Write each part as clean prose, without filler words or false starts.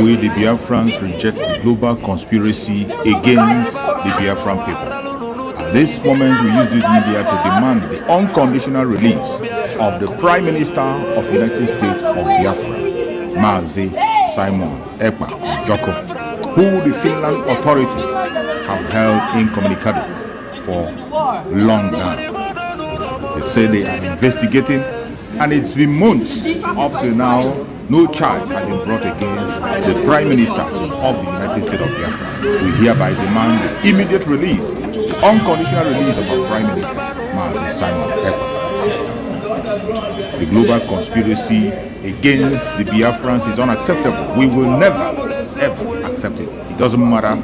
We, the Biafrans, reject the global conspiracy against the Biafran people. At this moment, we use this media to demand the unconditional release of the Prime Minister of the United States of Biafra, Mazi Simon Ekpa Joko, who the Finland authority have held incommunicado for long now. They say they are investigating, and it's been months up to now. No charge has been brought against the Prime Minister of the United States of Biafra. We hereby demand the immediate release, the unconditional release of our Prime Minister, Mazi Simon Ekpa. The global conspiracy against the Biafrans is unacceptable. We will never, ever accept it. It doesn't matter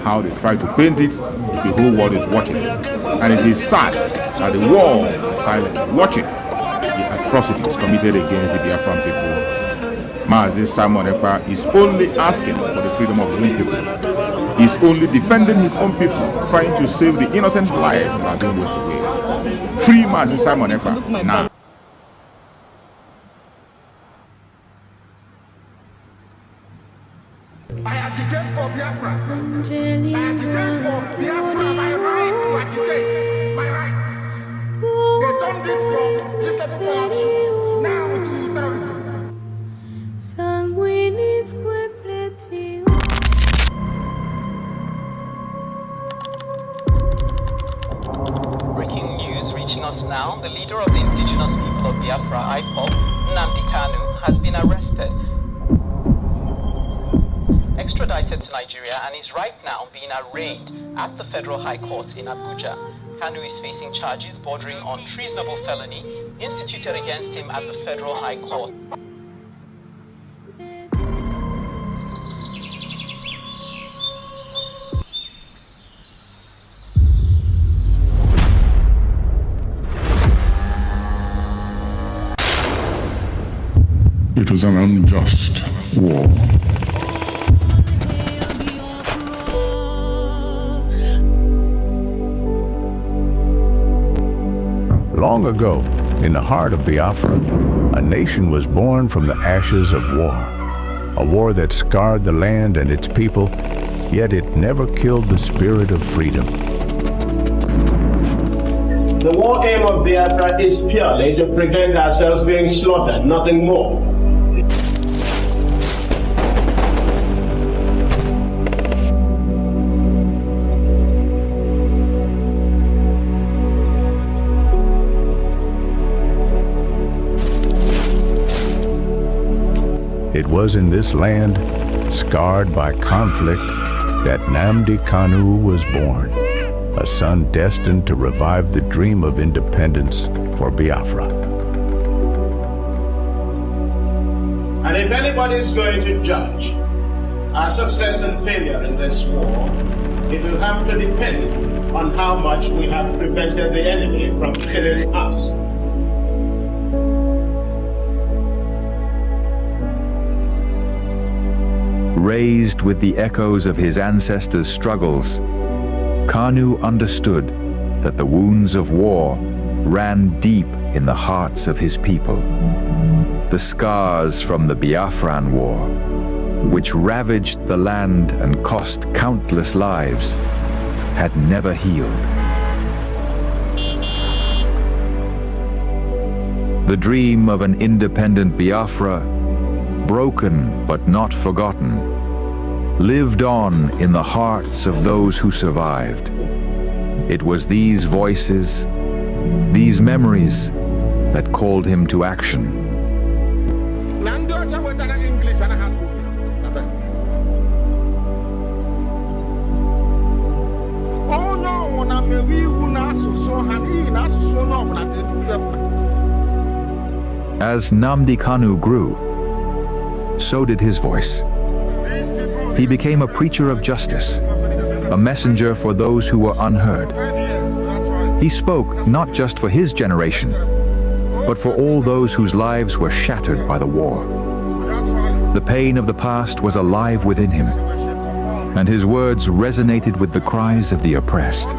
how they try to paint it, the whole world is watching. And it is sad that the world is silent, watching the atrocities committed against the Biafran people. Mazi Simon Ekpa is only asking for the freedom of his own people. He's only defending his own people, trying to save the innocent lives that are being wasted away. Free Mazi Simon Ekpa now. I agitate for Biafra. I agitate for Biafra. My right to agitate. My right. They don't need from yesterday now to terrorism. Breaking news reaching us now. The leader of the indigenous people of Biafra, IPOB, Nnamdi Kanu, has been arrested, extradited to Nigeria, and is right now being arraigned at the Federal High Court in Abuja. Kanu is facing charges bordering on treasonable felony instituted against him at the Federal High Court. It was an unjust war. Long ago, in the heart of Biafra, a nation was born from the ashes of war. A war that scarred the land and its people, yet it never killed the spirit of freedom. The war aim of Biafra is purely to prevent ourselves being slaughtered, nothing more. It was in this land, scarred by conflict, that Nnamdi Kanu was born, a son destined to revive the dream of independence for Biafra. And if anybody is going to judge our success and failure in this war, it will have to depend on how much we have prevented the enemy from killing us. Raised with the echoes of his ancestors' struggles, Kanu understood that the wounds of war ran deep in the hearts of his people. The scars from the Biafran War, which ravaged the land and cost countless lives, had never healed. The dream of an independent Biafra, broken but not forgotten, lived on in the hearts of those who survived. It was these voices, these memories, that called him to action. As Nnamdi Kanu grew, so did his voice. He became a preacher of justice, a messenger for those who were unheard. He spoke not just for his generation, but for all those whose lives were shattered by the war. The pain of the past was alive within him, and his words resonated with the cries of the oppressed.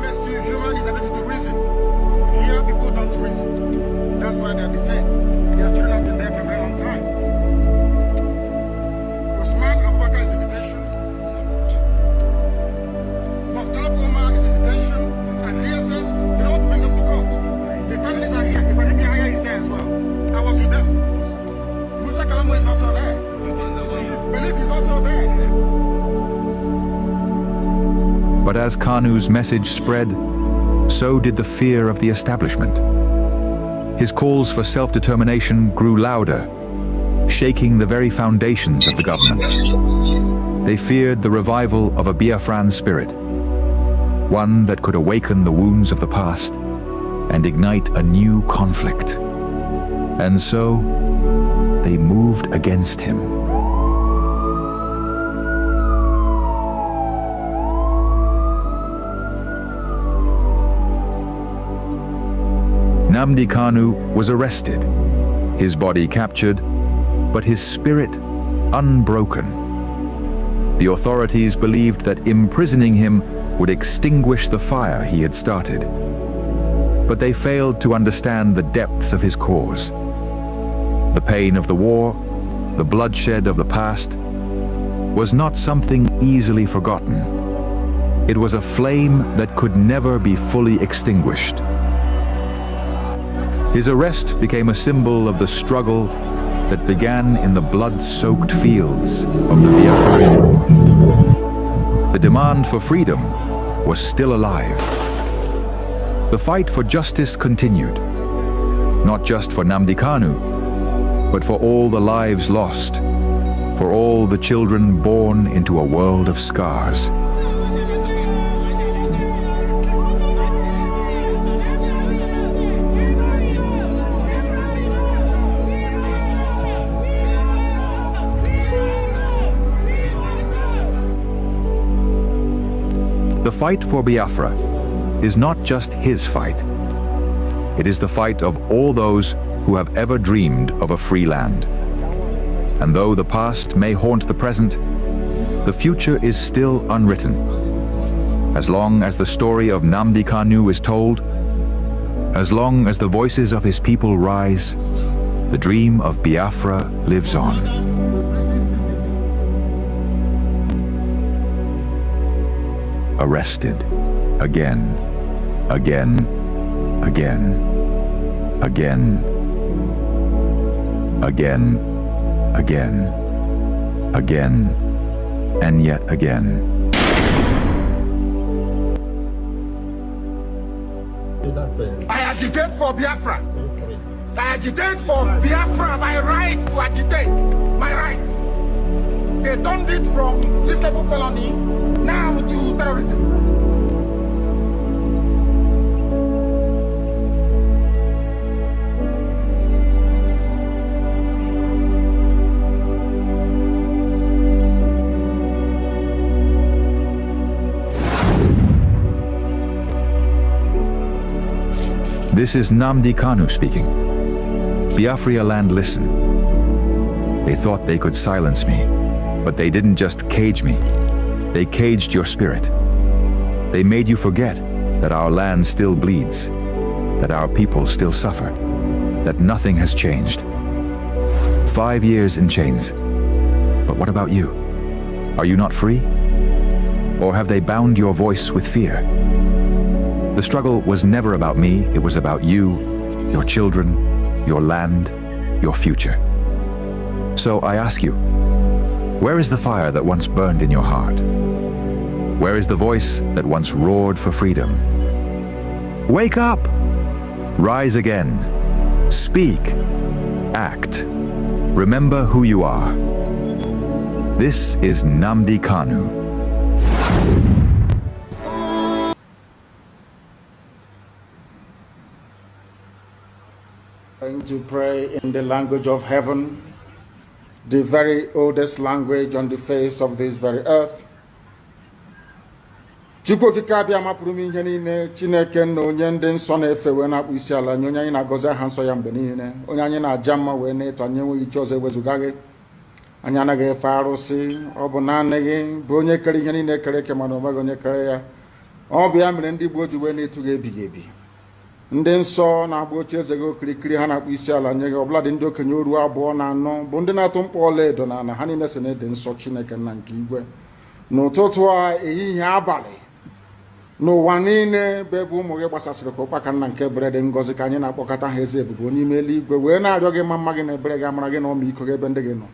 That's why they're detained. Their children have been there for a very long time. Usman Abubakar is is also there. But as Kanu's message spread, so did the fear of the establishment. His calls for self-determination grew louder, shaking the very foundations of the government. They feared the revival of a Biafran spirit, one that could awaken the wounds of the past and ignite a new conflict. And so, they moved against him. Nnamdi Kanu was arrested, his body captured, but his spirit unbroken. The authorities believed that imprisoning him would extinguish the fire he had started. But they failed to understand the depths of his cause. The pain of the war, the bloodshed of the past, was not something easily forgotten. It was a flame that could never be fully extinguished. His arrest became a symbol of the struggle that began in the blood-soaked fields of the Biafran War. The demand for freedom was still alive. The fight for justice continued, not just for Nnamdi Kanu, but for all the lives lost, for all the children born into a world of scars. The fight for Biafra is not just his fight. It is the fight of all those who have ever dreamed of a free land. And though the past may haunt the present, the future is still unwritten. As long as the story of Nnamdi Kanu is told, as long as the voices of his people rise, the dream of Biafra lives on. Arrested again, again, again, again, again, again, again, and yet again. I agitate for Biafra. I agitate for Biafra, my right to agitate, my right. They turned it from treasonable felony now to terrorism. This is Nnamdi Kanu speaking. Biafra land, listen. They thought they could silence me, but they didn't just cage me. They caged your spirit. They made you forget that our land still bleeds, that our people still suffer, that nothing has changed. 5 years in chains. But what about you? Are you not free? Or have they bound your voice with fear? The struggle was never about me, it was about you, your children, your land, your future. So I ask you, where is the fire that once burned in your heart? Where is the voice that once roared for freedom? Wake up! Rise again. Speak. Act. Remember who you are. This is Nnamdi Kanu. Going to pray in the language of heaven, the very oldest language on the face of this very earth. Chukwu okike abịa mapụrụ m ihe niile, Chineke na onye ndị nsọ na-efe wee na-akpụ isi ala nye onye anyị na-agọzi aha nsọ ya mgbe niile, onye anyị na-aja mma wee na-eto anyị enweghị iche ọzọ ewezuga gị. Anyị anaghị efe arụsị, ọ bụ naanị gị bụ onye kere ihe niile kere eke mana onweghị onye kere ya. Ọ bụ ya mere ndị gboo ji wee na-etu gị ebighị ebi. Ndị nsọ na-agba oche eze gị okirikiri ha na-akpụ isi ala nye gị, ọbụladị ndị okenye oru 2 na 4 bụ ndị na-atụ mkpọ ọla edo na ala ha niile si na-ede nsọ Chineke nna nke igwe. N'ụtụtụ a, ehihie, abalị, n'ụwa niile bụ ebe ụmụ gị gbasasịrị ka ụkpaka nna nke ebere dị ngọzi ka anyị na-akpọkọta ha eze ebube n'ime eluigwe wee na-arịọ gị ma mma gị na ebere gị amara gị na ọmịiko gị ebe ndị gị nọ.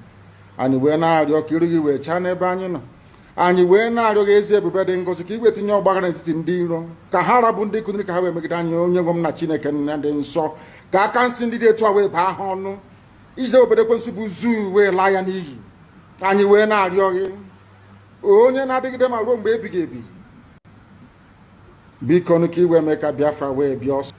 anyị wee na-arịọ ka iru gị wee chaa n'ebe anyị nọ. Anyị wee na-arịọ gị ezi ebube dị ngọzi ka iwe tinye ọgbaghara n'etiti ndị iro, ka ha rabụ ndị kụziri ka ha wee megide anyị, onye nwe m na Chineke nna dị nsọ, ka aka nsị ndị dị etu a wee baa ha ọnụ, ije obodo ekwensu bụ zuu wee laa ya n'iyi. Anyị wee na-arịọ gị, onye na-adịgide ma ruo mgbe ebighị ebi, biko nụ ka iwe mee ka Biafra wee bịa ọsọ.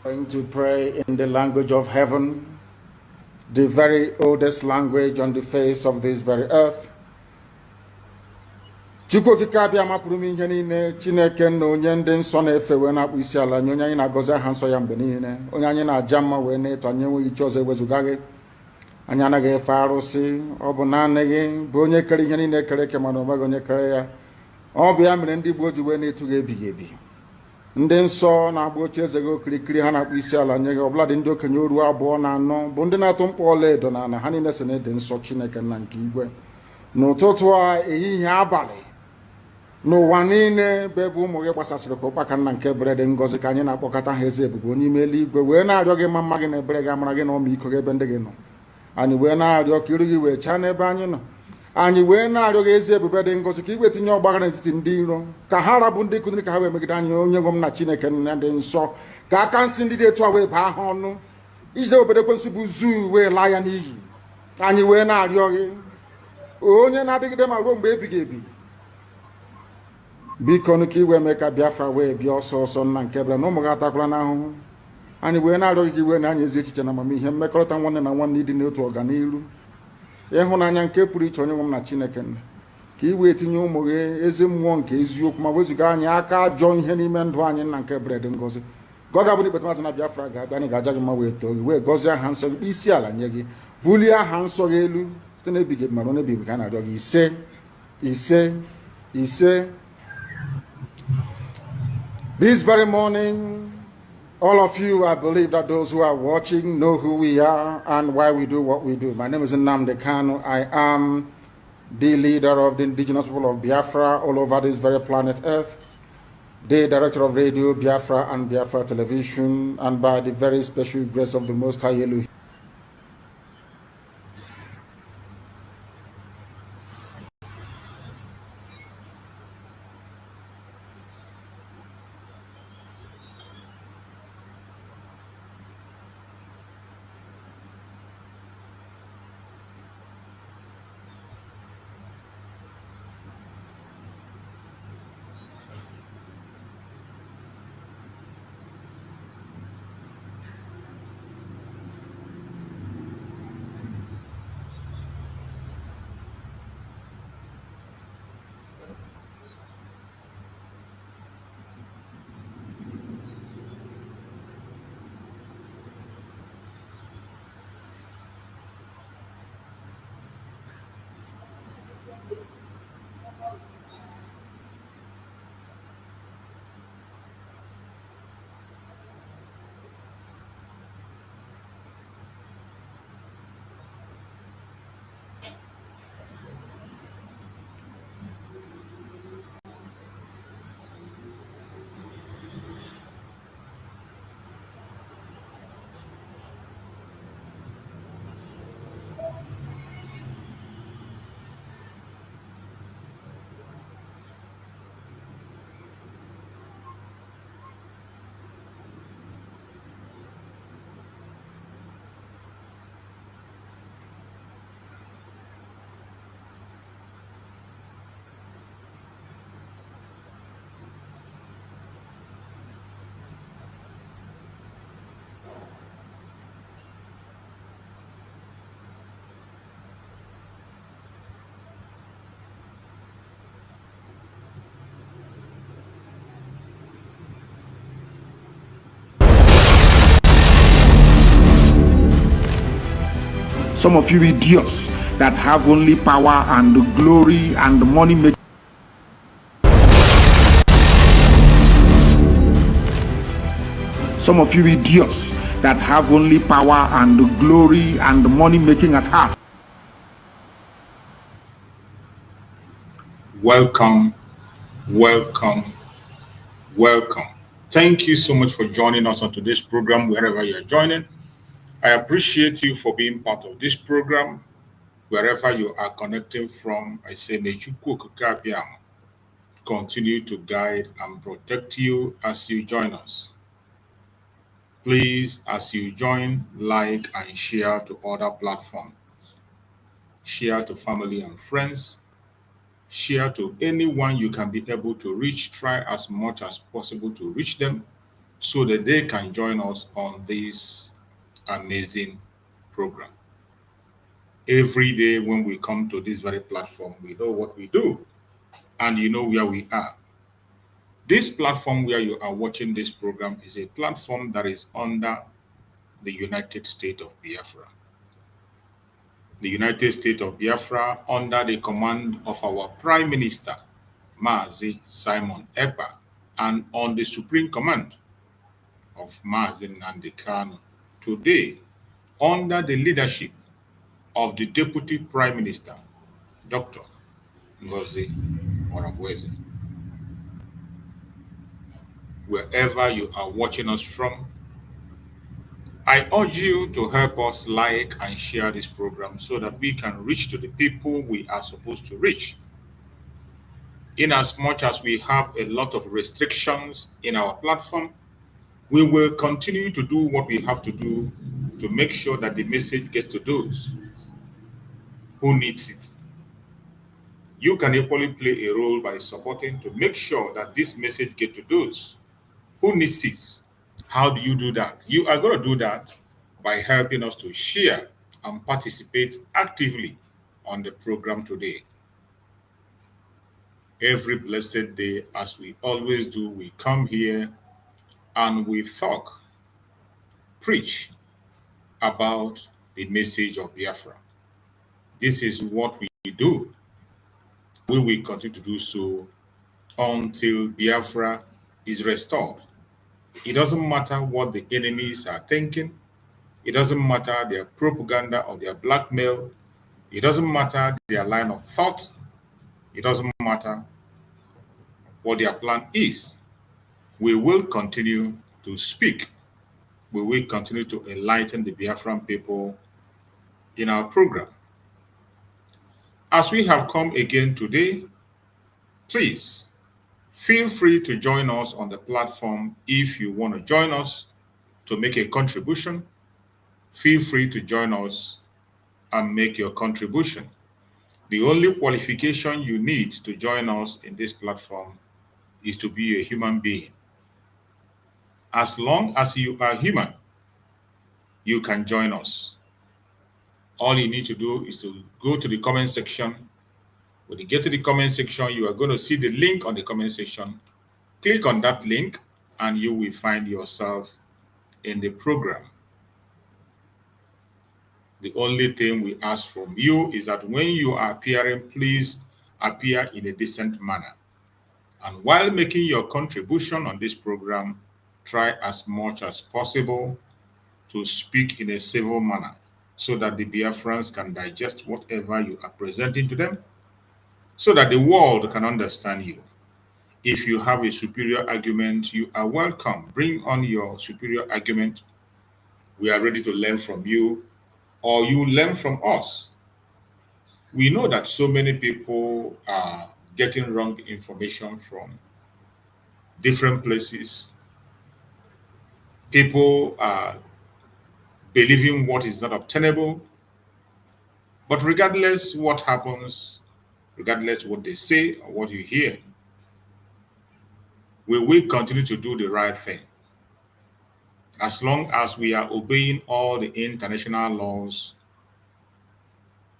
Going to pray in the language of heaven, the very oldest language on the face of this very earth. Chukwu okike abịa mapụrụ m ihe niile, Chineke na onye ndị nsọ na-efe wee na-akpụ isi ala nye onye anyị na-agọzi aha nsọ ya mgbe niile, onye anyị na-aja mma wee na-eto anyị enweghị iche ọzọ ewezuga gị. Anyị anaghị efe arụsị, ọ bụ naanị gị bụ onye kere ihe niile kere eke, mana onweghị onye kere ya. Ọ bụ ya mere ndị Igbo ji wee na-etu gị ebighị ebi. Ndị nsọ na-agba oche eze gị okirikiri, ha na-akpụ isi ala nye gị, ọbụladị ndị okenye oru abụọ na anọ bụ ndị na-atụ mkpọ ọla edo na ala, ha niile si na ịdị nsọ Chineke nna nke igwe. N'ụtụtụ a, ehihie, abalị, n'ụwa niile bụ ebe ụmụ gị gbasasịrị ka ụkpaka nna nke ebere dị ngọzi, ka anyị na-akpọkọta ha eze ebube onye ime eluigwe, wee na-arịọ gị ma mma gị na ebere gị, amara gị na ọmịiko gị ebe ndị gị nọ. Anyị wee na-arịọ ka iru gị wee chaa n'ebe anyị nọ. Anyị wee na-arịọ gị ezi ebube dị ngọzi ka iwe tinye ọgbaghara n'etiti ndị iro, ka ha rabụ ndị kụziri ka ha wee megide anyị, onye nwe m na Chineke nna dị nsọ, ka aka nsị ndị dị etu a wee baa ha ọnụ, ije obodo ekwensu bụ zuu wee laa ya n'iyi. Anyị wee na-arịọ gị, onye na-adịgide ma ruo mgbe ebighị ebi, biko nụ ka iwe mee ka Biafra wee bịa ọsọ ọsọ nna nke ebere, na ụmụ gị atakwala n'ahụhụ. Anyị wee na-arịọ gị ka iwe na anyị ezi echiche na amamihe, mmekọrịta nwanne na nwanne, ịdị n'otu ọganiru, ịhụnanya nke pụrụ iche, onye nwe m na Chineke nna, ka iwe tinye ụmụ gị ezi mmụọ nke eziokwu, ma wezuga anyị aka ajọ ihe n'ime ndụ anyị nna nke ebere dị ngọzi. Ka ọ ga-abụ na ikpeta mazị na Biafra ga-abịa, anyị ga-aja gị mma wee too gị, wee gọzie aha nsọ gị, isi ala nye gị, bulie aha nsọ gị elu site n'ebighị ebi ma ruo n'ebighị ebi, ka a na-arịọ gị ise ise ise. This very morning, all of you, I believe that those who are watching know who we are and why we do what we do. My name is Nnamdi Kanu. I am the leader of the indigenous people of Biafra all over this very planet Earth, the director of Radio Biafra and Biafra Television, and by the very special grace of the Most High Elohim, Some of you idiots that have only power and glory and money making. Some of you idiots that have only power and glory and money making at heart. Welcome, welcome, welcome. Thank you so much for joining us on today's program, wherever you are joining. I appreciate you for being part of this program. Wherever you are connecting from, I say, may Chukwu Okike Abiama continue to guide and protect you as you join us. Please, as you join, like and share to other platforms. Share to family and friends. Share to anyone you can be able to reach. Try as much as possible to reach them so that they can join us on this amazing program. Every day when we come to this very platform, we know what we do and you know where we are. This platform where you are watching this program is a platform that is under the United States of Biafra. The United States of Biafra, under the command of our Prime Minister, Mazi Simon Ekpa, and on the supreme command of Mazi Nnamdi Kanu. Today, under the leadership of the Deputy Prime Minister, Dr. Ngozi Okonjo-Iweala. Wherever you are watching us from, I urge you to help us like and share this program so that we can reach to the people we are supposed to reach. In as much as we have a lot of restrictions in our platform, we will continue to do what we have to do to make sure that the message gets to those who needs it. You can equally play a role by supporting to make sure that this message gets to those who needs it. How do you do that? You are going to do that by helping us to share and participate actively on the program today. Every blessed day, as we always do, we come here and we talk, preach about the message of Biafra. This is what we do. We will continue to do so until Biafra is restored. It doesn't matter what the enemies are thinking. It doesn't matter their propaganda or their blackmail. It doesn't matter their line of thought. It doesn't matter what their plan is. We will continue to speak. We will continue to enlighten the Biafran people in our program. As we have come again today, please feel free to join us on the platform if you want to join us to make a contribution. Feel free to join us and make your contribution. The only qualification you need to join us in this platform is to be a human being. As long as you are human, you can join us. All you need to do is to go to the comment section. When you get to the comment section, you are going to see the link on the comment section. Click on that link and you will find yourself in the program. The only thing we ask from you is that when you are appearing, please appear in a decent manner. And while making your contribution on this program, try as much as possible to speak in a civil manner so that the Biafrans can digest whatever you are presenting to them, so that the world can understand you. If you have a superior argument, you are welcome. Bring on your superior argument. We are ready to learn from you, or you learn from us. We know that so many people are getting wrong information from different places. People are believing what is not obtainable. But regardless what happens, regardless what they say or what you hear, we will continue to do the right thing. As long as we are obeying all the international laws,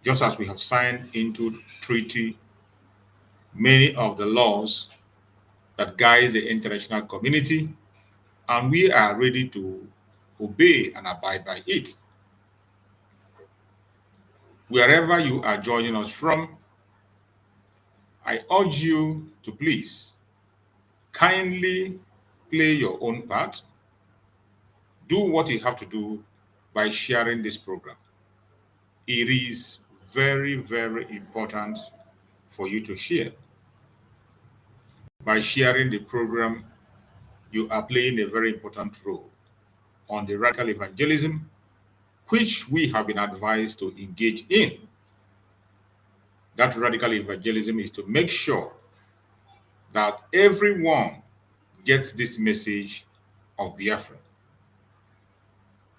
just as we have signed into treaty many of the laws that guide the international community, and we are ready to obey and abide by it. wherever you are joining us from, I urge you to please kindly play your own part. Do what you have to do by sharing this program. It is very, very important for you to share. By sharing the program, you are playing a very important role on the radical evangelism, which we have been advised to engage in. That radical evangelism is to make sure that everyone gets this message of Biafra.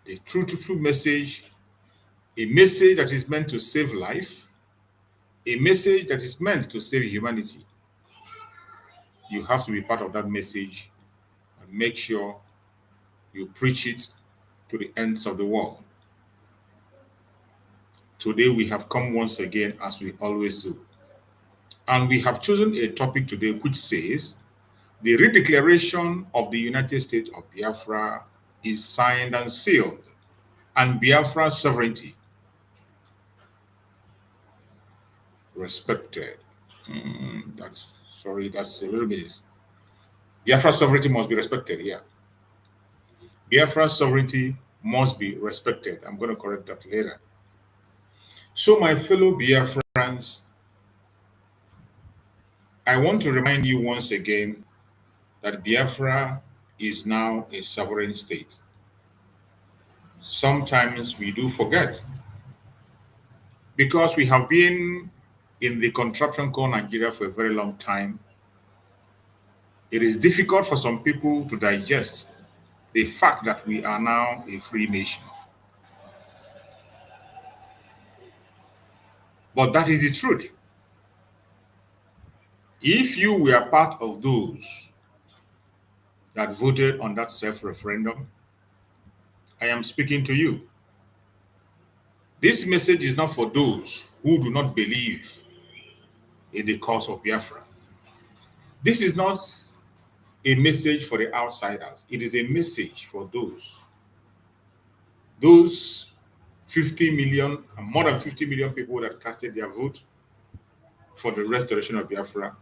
A truthful message, a message that is meant to save life, a message that is meant to save humanity. You have to be part of that message and make sure you preach it to the ends of the world. Today we have come once again, as we always do. And we have chosen a topic today which says, the Redeclaration of the United States of Biafra is signed and sealed, and Biafra's sovereignty respected. That's a little bit. Biafra's sovereignty must be respected, yeah. Biafra's sovereignty must be respected. I'm going to correct that later. So, my fellow Biafrans, I want to remind you once again that Biafra is now a sovereign state. Sometimes we do forget, because we have been in the contraption called Nigeria for a very long time. It is difficult for some people to digest the fact that we are now a free nation. But that is the truth. If you were part of those that voted on that self-referendum, I am speaking to you. This message is not for those who do not believe in the cause of Biafra. This is not a message for the outsiders. It is a message for those 50 million, more than 50 million people that casted their vote for the restoration of Biafra,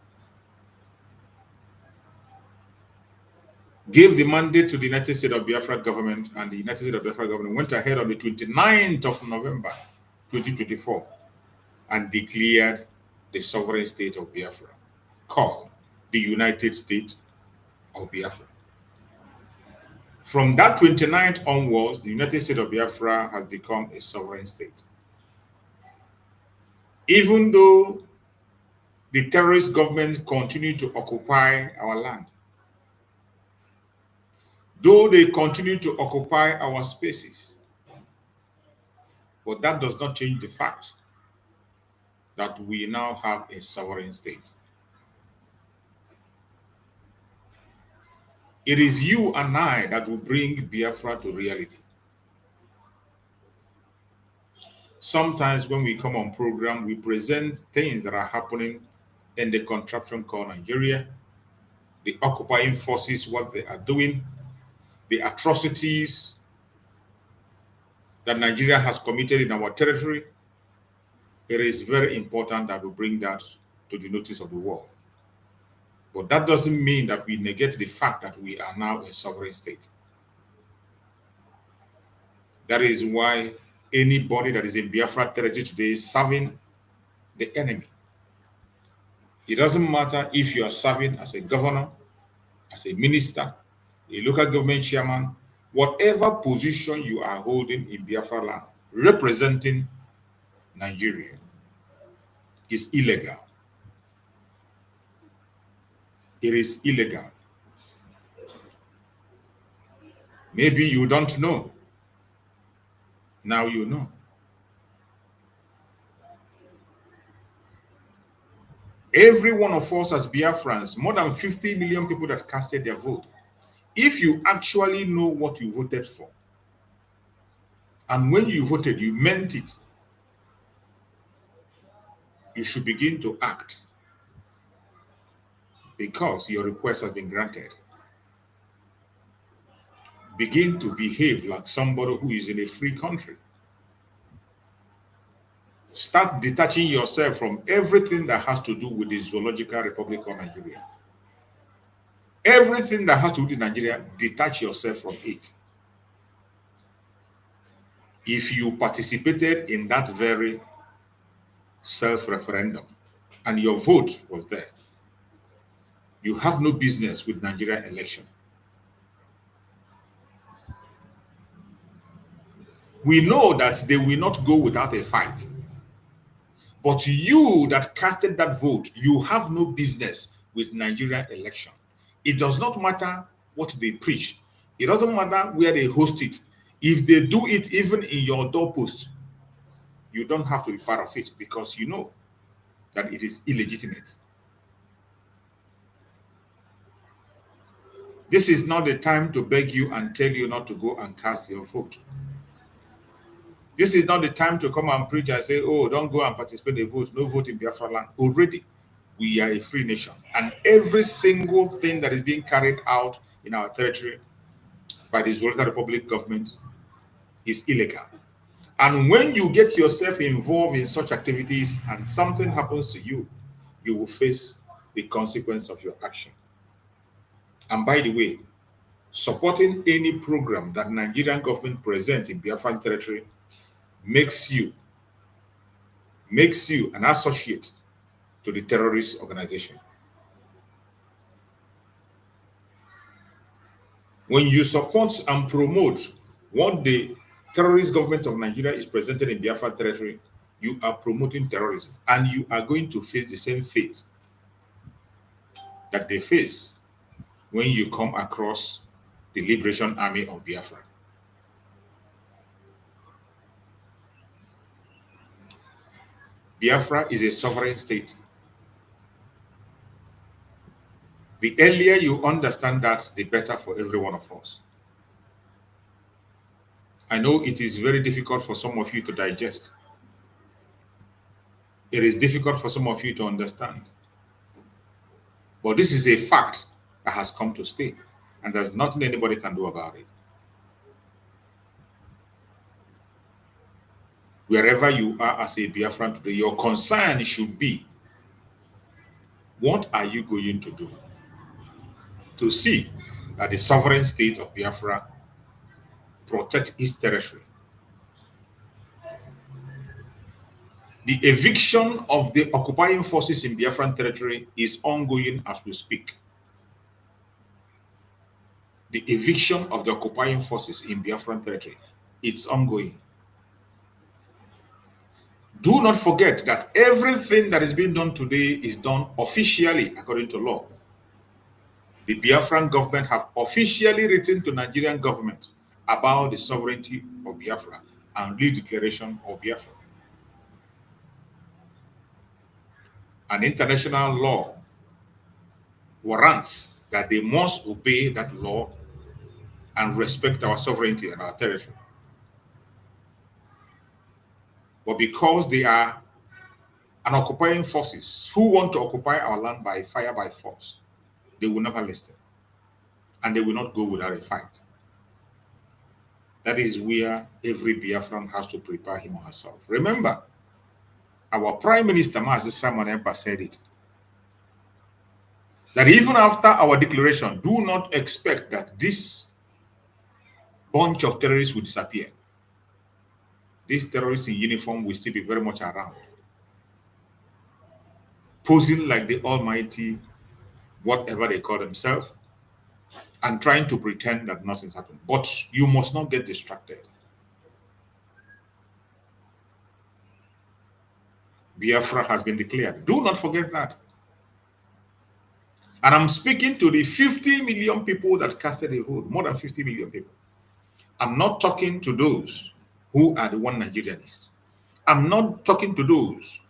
gave the mandate to the United States of Biafra government, and the United States of Biafra government went ahead on the 29th of November 2024 and declared the sovereign state of Biafra, called the United States of Biafra. From that 29th onwards, the United States of Biafra has become a sovereign state. Even though the terrorist government continue to occupy our land, though they continue to occupy our spaces, but that does not change the fact that we now have a sovereign state. It is you and I that will bring Biafra to reality. Sometimes when we come on program, we present things that are happening in the contraption called Nigeria, the occupying forces, what they are doing, the atrocities that Nigeria has committed in our territory. It is very important that we bring that to the notice of the world. But that doesn't mean that we negate the fact that we are now a sovereign state. That is why anybody that is in Biafra territory today is serving the enemy. It doesn't matter if you are serving as a governor, as a minister, a local government chairman, whatever position you are holding in Biafra land, representing Nigeria, is illegal. It is illegal. Maybe you don't know. Now you know. Every one of us as Biafrans, more than 50 million people that casted their vote, if you actually know what you voted for, and when you voted, you meant it, you should begin to act, because your request has been granted. Begin to behave like somebody who is in a free country. Start detaching yourself from everything that has to do with the Zoological Republic of Nigeria. Everything that has to do with Nigeria, detach yourself from it. If you participated in that very self-referendum and your vote was there, you have no business with Nigeria election. We know that they will not go without a fight. But you that casted that vote, you have no business with Nigeria election. It does not matter what they preach. It doesn't matter where they host it. If they do it even in your doorpost, you don't have to be part of it because you know that it is illegitimate. This is not the time to beg you and tell you not to go and cast your vote. This is not the time to come and preach and say, oh, don't go and participate in the vote. No vote in Biafra land. Already, we are a free nation. And every single thing that is being carried out in our territory by the Zoological Republic government is illegal. And when you get yourself involved in such activities and something happens to you, you will face the consequence of your action. And by the way, supporting any program that Nigerian government presents in Biafran territory makes you an associate to the terrorist organization. When you support and promote what the terrorist government of Nigeria is presented in Biafra territory, you are promoting terrorism, and you are going to face the same fate that they face when you come across the Liberation Army of Biafra. Biafra is a sovereign state. The earlier you understand that, the better for every one of us. I know it is very difficult for some of you to digest. It is difficult for some of you to understand. But this is a fact that has come to stay, and there's nothing anybody can do about it. Wherever you are as a Biafran today, your concern should be, what are you going to do to see that the sovereign state of Biafra protect its territory? The eviction of the occupying forces in Biafran territory is ongoing as we speak. The eviction of the occupying forces in Biafran territory, it's ongoing. Do not forget that everything that is being done today is done officially according to law. The Biafran government have officially written to Nigerian government about the sovereignty of Biafra and redeclaration of Biafra. An international law warrants that they must obey that law and respect our sovereignty and our territory. But because they are an occupying forces who want to occupy our land by fire, by force, they will never listen. And they will not go without a fight. That is where every Biafran has to prepare him or herself. Remember, our Prime Minister, Mazi Simon Ekpa, said it, that even after our declaration, do not expect that this bunch of terrorists will disappear. These terrorists in uniform will still be very much around, posing like the almighty, whatever they call themselves, and trying to pretend that nothing's happened. But you must not get distracted. Biafra has been declared. Do not forget that. And I'm speaking to the 50 million people that casted a vote, more than 50 million people. I'm not talking to those who are the one Nigerianists. I'm not talking to those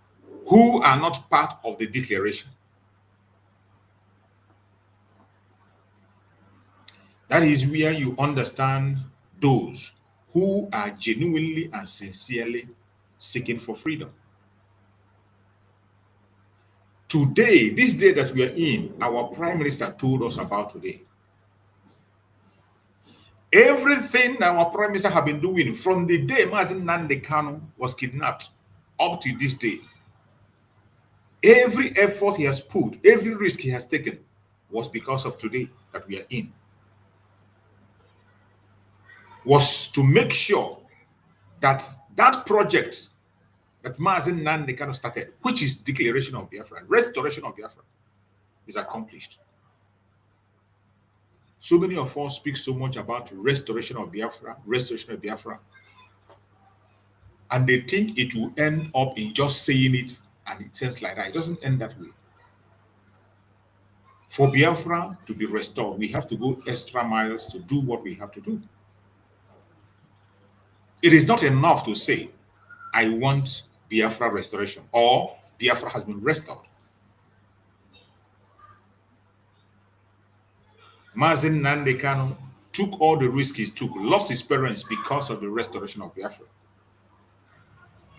who are not part of the declaration. That is where you understand those who are genuinely and sincerely seeking for freedom. Today, this day that we are in, our Prime Minister told us about today. Everything our Prime Minister have been doing from the day Nnamdi Kanu was kidnapped up to this day, every effort he has put, every risk he has taken was because of today that we are in. Was to make sure that that project that Mazen Nnamdi Kanu started, which is declaration of Biafra, restoration of Biafra, is accomplished. So many of us speak so much about restoration of Biafra, and they think it will end up in just saying it and it sounds like that. It doesn't end that way. For Biafra to be restored, we have to go extra miles to do what we have to do. It is not enough to say, I want Biafra restoration or Biafra has been restored. Mazen Nnamdi Kanu took all the risks he took, lost his parents because of the restoration of Biafra.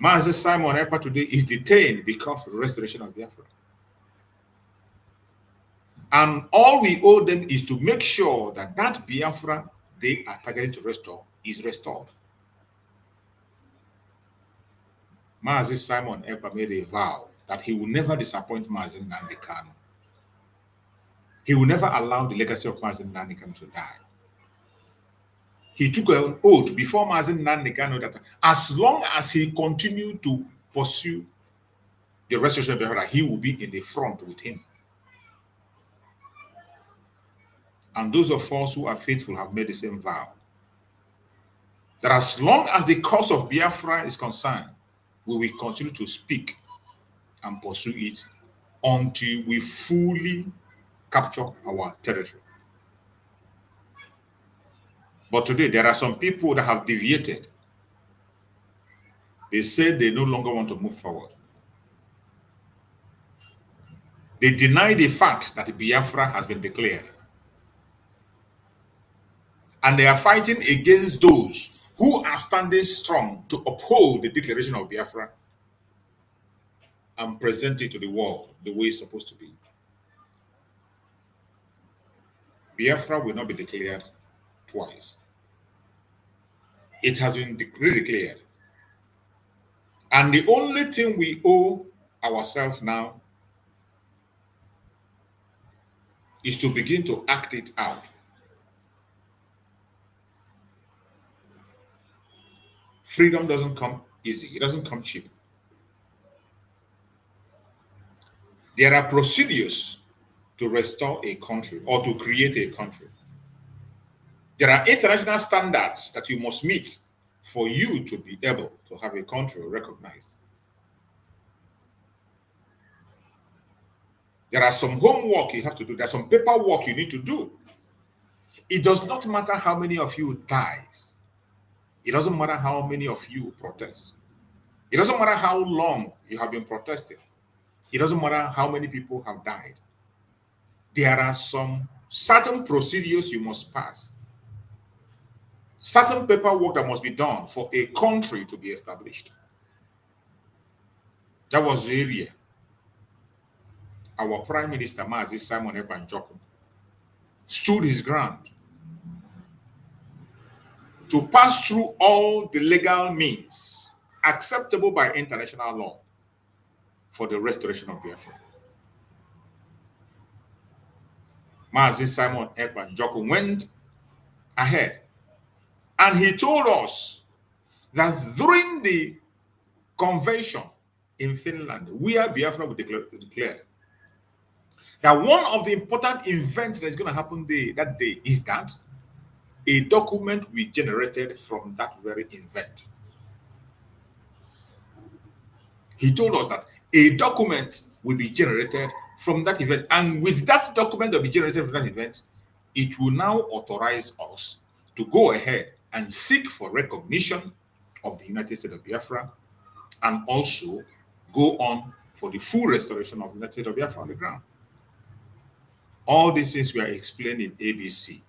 Mazen Simon Ekpa today is detained because of the restoration of Biafra. And all we owe them is to make sure that that Biafra they are targeting to restore is restored. Mazen Simon Ekpa made a vow that he will never disappoint Mazen Nnamdi Kanu. He will never allow the legacy of Mazen Nnamdi Kanu to die. He took an oath before Mazen Nnamdi Kanu that as long as he continued to pursue the restoration of Biafra, he will be in the front with him. And those of us who are faithful have made the same vow. That as long as the cause of Biafra is concerned, we will continue to speak and pursue it until we fully capture our territory. But today, there are some people that have deviated. They say they no longer want to move forward. They deny the fact that Biafra has been declared. And they are fighting against those who are standing strong to uphold the declaration of Biafra and present it to the world the way it's supposed to be. Biafra will not be declared twice. It has been redeclared. And the only thing we owe ourselves now is to begin to act it out. Freedom doesn't come easy. It doesn't come cheap. There are procedures to restore a country or to create a country. There are international standards that you must meet for you to be able to have a country recognized. There are some homework you have to do. There's some paperwork you need to do. It does not matter how many of you dies. It doesn't matter how many of you protest. It doesn't matter how long you have been protesting. It doesn't matter how many people have died. There are some certain procedures you must pass. Certain paperwork that must be done for a country to be established. That was the area our Prime Minister, Mazi Simon Ekpa stood his ground to pass through all the legal means acceptable by international law for the restoration of Biafra. Mazi Simon Ekpa went ahead and he told us that during the convention in Finland, where Biafra was declared, that one of the important events that is going to happen that day is that a document will be generated from that very event. He told us that a document will be generated from that event, and with that document that will be generated from that event, it will now authorize us to go ahead and seek for recognition of the United States of Biafra, and also go on for the full restoration of the United States of Biafra on the ground. All these things we are explained in ABC.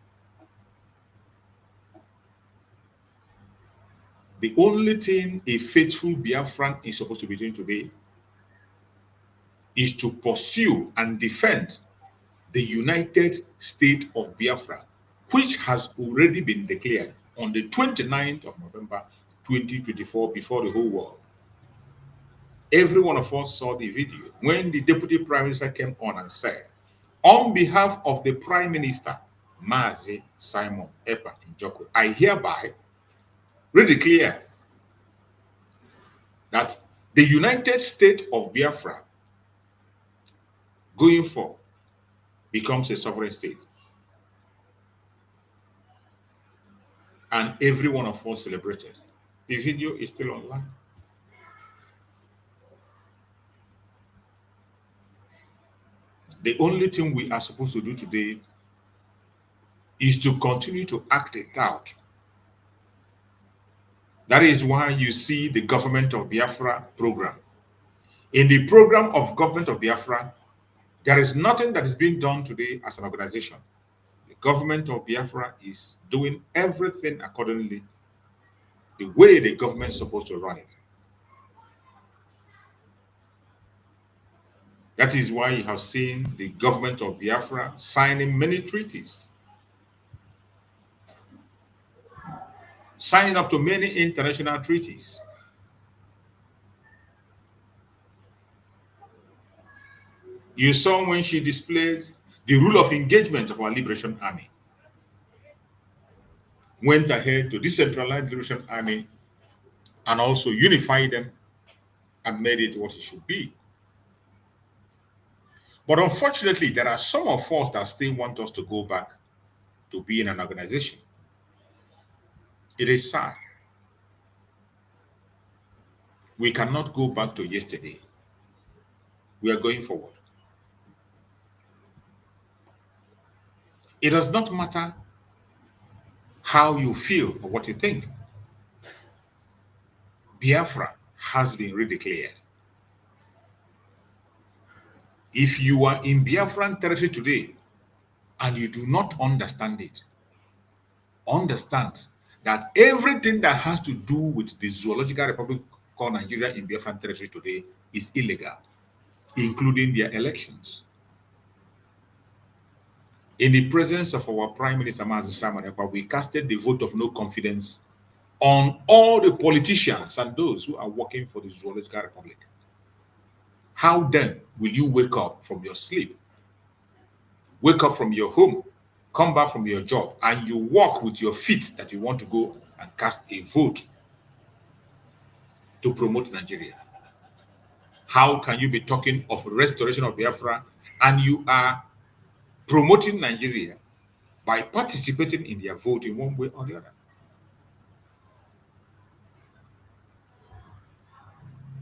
The only thing a faithful Biafran is supposed to be doing today is to pursue and defend the United State of Biafra, which has already been declared on the 29th of November 2024 before the whole world. Every one of us saw the video when the deputy prime minister came on and said, on behalf of the prime minister, Mazi Simon Ekpa Njoku, I hereby redeclare that the United States of Biafra going forward becomes a sovereign state. And every one of us celebrated. The video is still online. The only thing we are supposed to do today is to continue to act it out. That is why you see the Government of Biafra program. In the program of Government of Biafra, there is nothing that is being done today as an organization. The Government of Biafra is doing everything accordingly, the way the government is supposed to run it. That is why you have seen the Government of Biafra signing many treaties, signing up to many international treaties. You saw when she displayed the rule of engagement of our Liberation Army. Went ahead to decentralize the Liberation Army and also unify them and made it what it should be. But unfortunately, there are some of us that still want us to go back to being an organization. It is sad. We cannot go back to yesterday. We are going forward. It does not matter how you feel or what you think. Biafra has been redeclared. If you are in Biafran territory today and you do not understand it, understand that everything that has to do with the zoological republic called Nigeria in Biafran territory today is illegal, including their elections. In the presence of our Prime Minister, Mazi Simon Ekpa, we casted the vote of no confidence on all the politicians and those who are working for the zoological republic. How then will you wake up from your sleep, wake up from your home, come back from your job, and you walk with your feet that you want to go and cast a vote to promote Nigeria? How can you be talking of restoration of Biafra and you are promoting Nigeria by participating in their vote in one way or the other?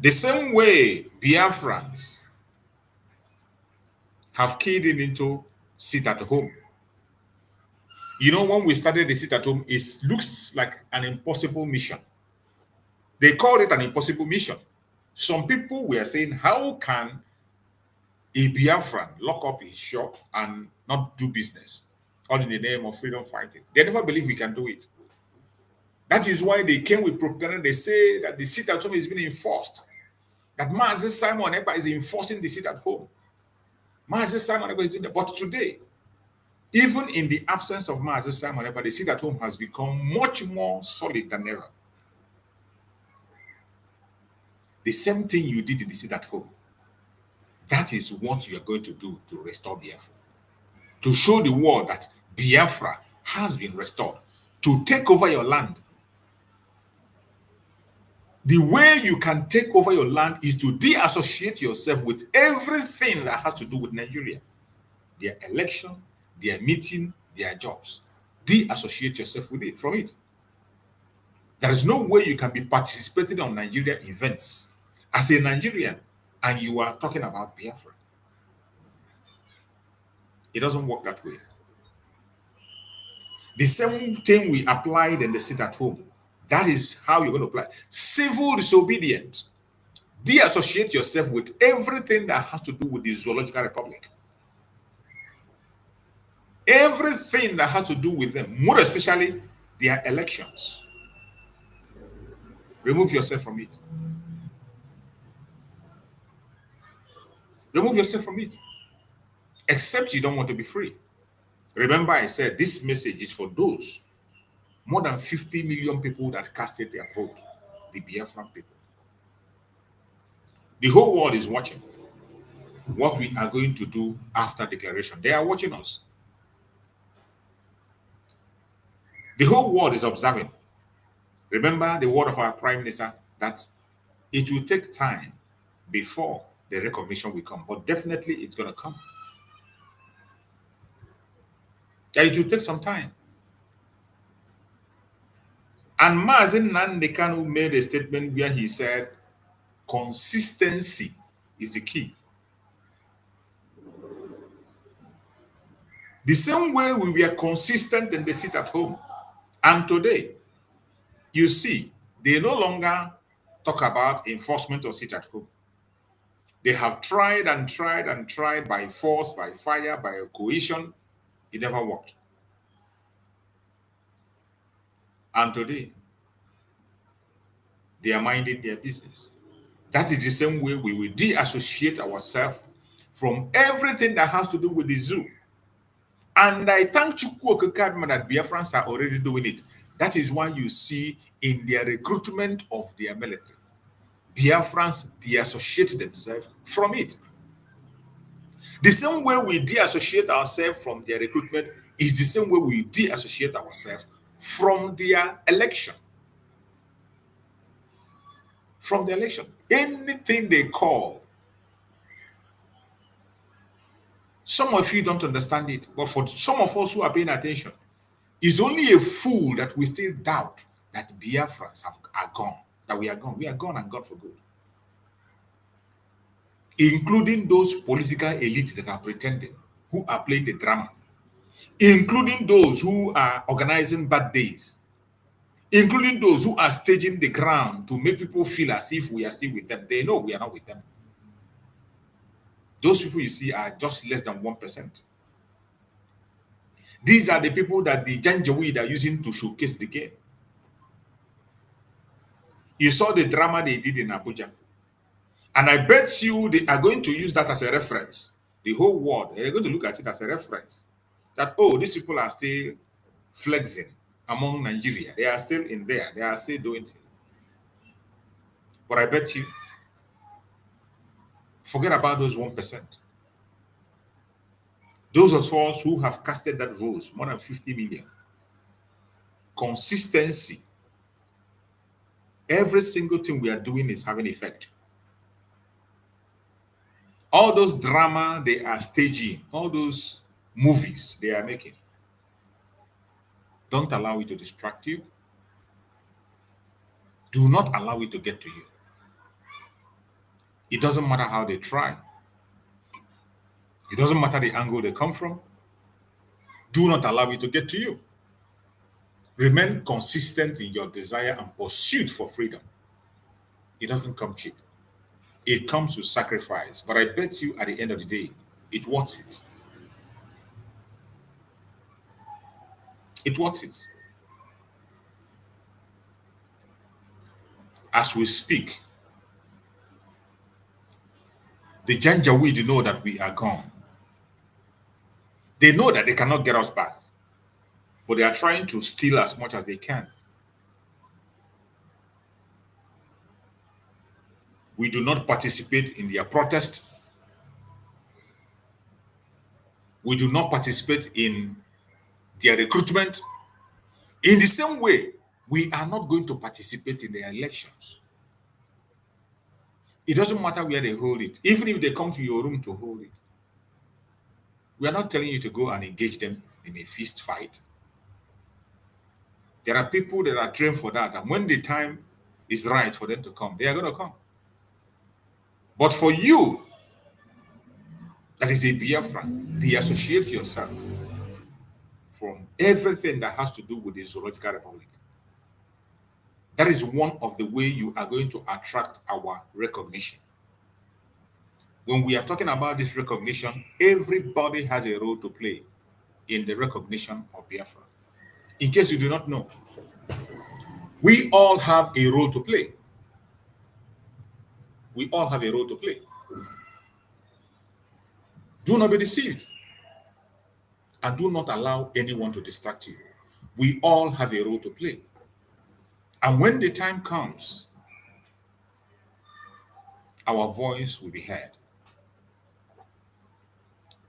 The same way Biafrans have keyed in into sit at home. You know, when we started the sit at home, it looks like an impossible mission. They called it an impossible mission. Some people were saying, how can a Biafran lock up his shop and not do business, all in the name of freedom fighting? They never believe we can do it. That is why they came with propaganda. They say that the sit at home is being enforced. That Mazi Simon Ekpa is enforcing the sit at home. Mazi Simon Ekpa is doing that. But today, even in the absence of Mazi Simon Ekpa, the sit at home has become much more solid than ever. The same thing you did in the sit at home, that is what you are going to do to restore Biafra. To show the world that Biafra has been restored. To take over your land. The way you can take over your land is to de-associate yourself with everything that has to do with Nigeria. Their election, their meeting, their jobs. De-associate yourself with it, from it. There is no way you can be participating on Nigeria events as a Nigerian and you are talking about Biafra. It doesn't work that way. The same thing we applied in the sit at home. That is how you're going to apply. Civil disobedience. De-associate yourself with everything that has to do with the zoological republic. Everything that has to do with them, more especially their elections. Remove yourself from it. Remove yourself from it. Except you don't want to be free. Remember, I said this message is for those more than 50 million people that casted their vote, the Biafran people. The whole world is watching what we are going to do after declaration. They are watching us. The whole world is observing. Remember the word of our Prime Minister that it will take time before the recognition will come, but definitely it's going to come. And it will take some time. And Nnamdi Kanu made a statement where he said, consistency is the key. The same way we were consistent in the sit at home. And today, you see, they no longer talk about enforcement of sit at home. They have tried and tried and tried by force, by fire, by coercion. It never worked. And today, they are minding their business. That is the same way we will de-associate ourselves from everything that has to do with the zoo. And I thank Chukwu Okekabima that Biafrans are already doing it. That is why you see in their recruitment of their military, Biafrans de-associate themselves from it. The same way we de-associate ourselves from their recruitment is the same way we de-associate ourselves from their election. From the election. Anything they call. Some of you don't understand it, but for some of us who are paying attention, it's only a fool that we still doubt that Biafrans are gone, that we are gone. We are gone and gone for good. Including those political elites that are pretending, who are playing the drama, including those who are organizing bad days, including those who are staging the ground to make people feel as if we are still with them. They know we are not with them. Those people you see are just less than 1%. These are the people that the Janjaweed are using to showcase the game. You saw the drama they did in Abuja. And I bet you they are going to use that as a reference. The whole world, they're going to look at it as a reference. That, oh, these people are still flexing among Nigeria. They are still in there. They are still doing it. But I bet you, forget about those 1%. Those of us who have casted that vote, more than 50 million. Consistency. Every single thing we are doing is having effect. All those drama they are staging, all those movies they are making, don't allow it to distract you. Do not allow it to get to you. It doesn't matter how they try. It doesn't matter the angle they come from. Do not allow it to get to you. Remain consistent in your desire and pursuit for freedom. It doesn't come cheap. It comes with sacrifice. But I bet you at the end of the day, it worth it. It worth it. As we speak, the Janjaweed know that we are gone. They know that they cannot get us back, but they are trying to steal as much as they can. We do not participate in their protest. We do not participate in their recruitment. In the same way, we are not going to participate in their elections. It doesn't matter where they hold it. Even if they come to your room to hold it. We are not telling you to go and engage them in a fist fight. There are people that are trained for that. And when the time is right for them to come, they are going to come. But for you, that is a Biafran, de-associate yourself from everything that has to do with the Zoological Republic. That is one of the ways you are going to attract our recognition. When we are talking about this recognition, everybody has a role to play in the recognition of Biafra. In case you do not know, we all have a role to play. We all have a role to play. Do not be deceived. And do not allow anyone to distract you. We all have a role to play. And when the time comes, our voice will be heard.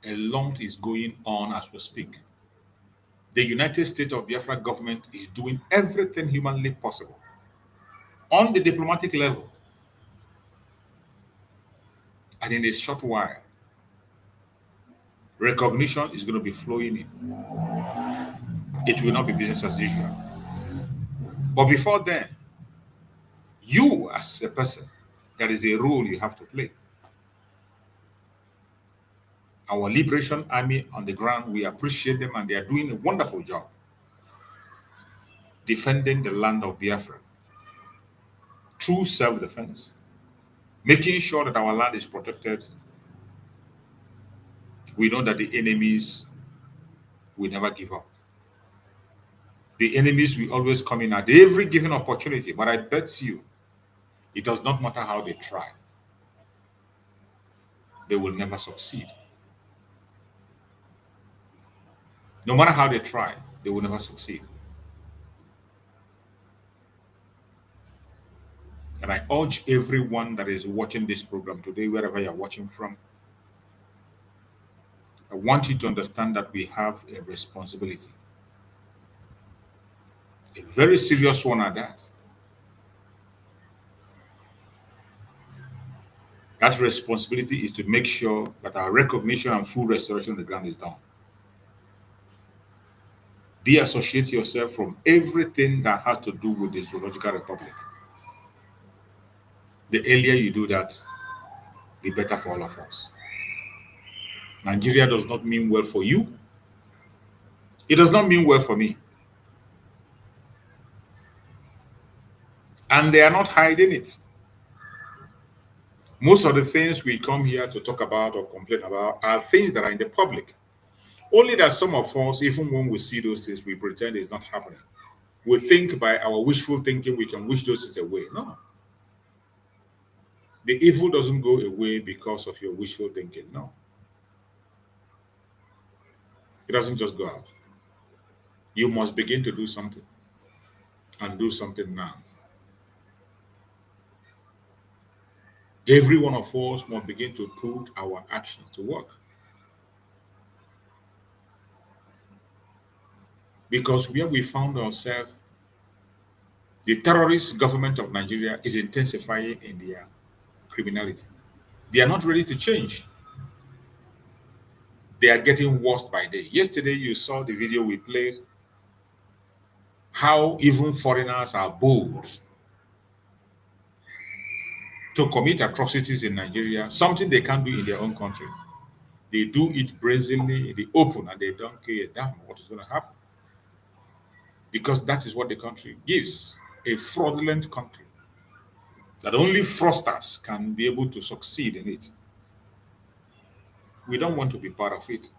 A lot is going on as we speak. The United States of Biafra government is doing everything humanly possible on the diplomatic level. And in a short while, recognition is going to be flowing in. It will not be business as usual. But before then, you as a person, there is a role you have to play. Our Liberation Army on the ground, we appreciate them and they are doing a wonderful job defending the land of Biafra through self-defense, making sure that our land is protected. We know that the enemies will never give up. The enemies will always come in at every given opportunity, but I bet you, it does not matter how they try. They will never succeed. No matter how they try, they will never succeed. And I urge everyone that is watching this program today, wherever you're watching from, I want you to understand that we have a responsibility. A very serious one at that. That responsibility is to make sure that our recognition and full restoration of the ground is done. Deassociate yourself from everything that has to do with the Zoological Republic. The earlier you do that, the better for all of us. Nigeria does not mean well for you. It does not mean well for me. And they are not hiding it. Most of the things we come here to talk about or complain about are things that are in the public. Only that some of us, even when we see those things, we pretend it's not happening. We think by our wishful thinking we can wish those things away. No. The evil doesn't go away because of your wishful thinking. No. It doesn't just go out. You must begin to do something. And do something now. Every one of us must begin to put our actions to work. Because where we found ourselves, the terrorist government of Nigeria is intensifying in their criminality. They are not ready to change. They are getting worse by day. Yesterday, you saw the video we played, how even foreigners are bold to commit atrocities in Nigeria, something they can't do in their own country. They do it brazenly in the open and they don't care a damn what is going to happen. Because that is what the country gives, a fraudulent country. That only fraudsters can be able to succeed in it. We don't want to be part of it.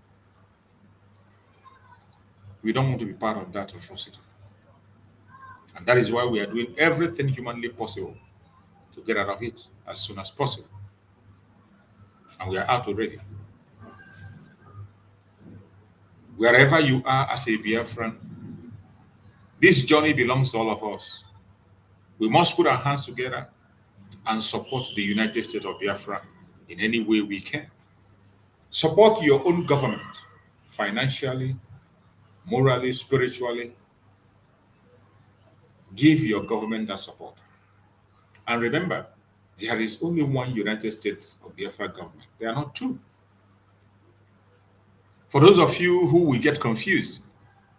We don't want to be part of that atrocity. And that is why we are doing everything humanly possible to get out of it as soon as possible. And we are out already. Wherever you are as a Biafran, this journey belongs to all of us. We must put our hands together and support the United States of Biafra in any way we can. Support your own government financially, morally, spiritually. Give your government that support. And remember, there is only one United States of Biafra government. There are not two. For those of you who will get confused,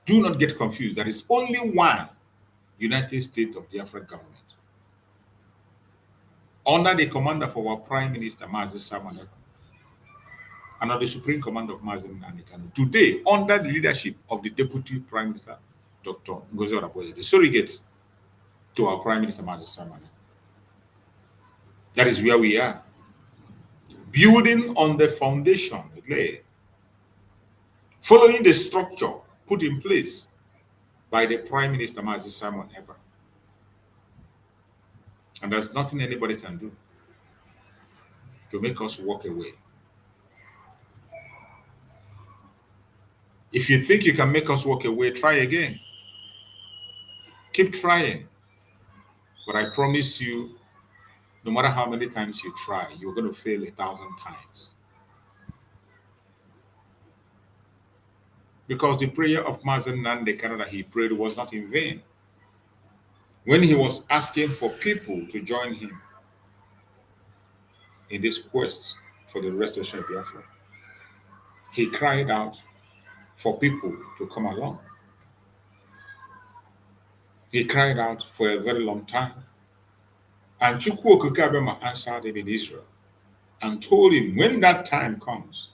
do not get confused. There is only one United States of Biafra government. Under the command of our Prime Minister, Sovereignt, and of the Supreme Commander of Nnamdi Kanu. Today, under the leadership of the Deputy Prime Minister, Dr. Ngozi Odaboye, the surrogate to our Prime Minister, Sovereignt. That is where we are. Building on the foundation laid, following the structure put in place by the Prime Minister, Sovereignt. And there's nothing anybody can do to make us walk away. If you think you can make us walk away, try again. Keep trying. But I promise you, No matter how many times you try, you're going to fail 1,000 times. Because the prayer of Nnamdi Kanu that he prayed was not in vain. When he was asking for people to join him in this quest for the restoration of Biafra, he cried out for people to come along. He cried out for a very long time. And Chukwu Okike answered him in Israel and told him, when that time comes,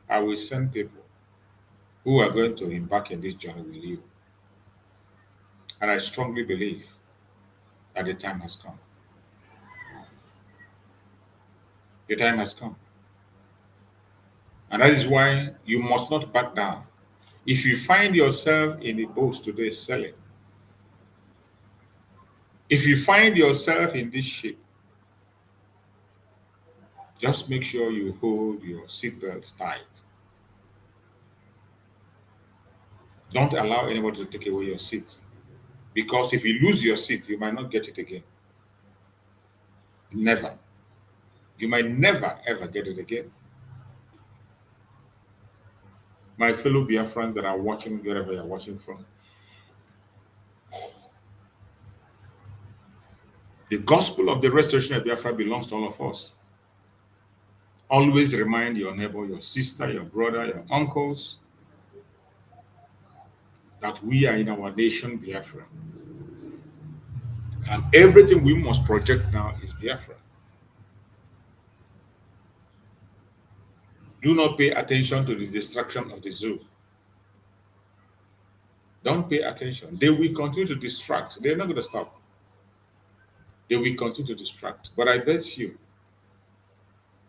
I will send people who are going to embark in this journey with you. And I strongly believe that the time has come. The time has come. And that is why you must not back down. If you find yourself in the boat today selling, if you find yourself in this ship, just make sure you hold your seatbelt tight. Don't allow anybody to take away your seat. Because if you lose your seat, you might not get it again. Never. You might never, ever get it again. My fellow Biafrans that are watching, wherever you're watching from, the gospel of the restoration of Biafra belongs to all of us. Always remind your neighbor, your sister, your brother, your uncles, that we are in our nation, Biafra. And everything we must project now is Biafra. Do not pay attention to the destruction of the zoo. Don't pay attention. They will continue to distract. They're not going to stop. They will continue to distract. But I bet you,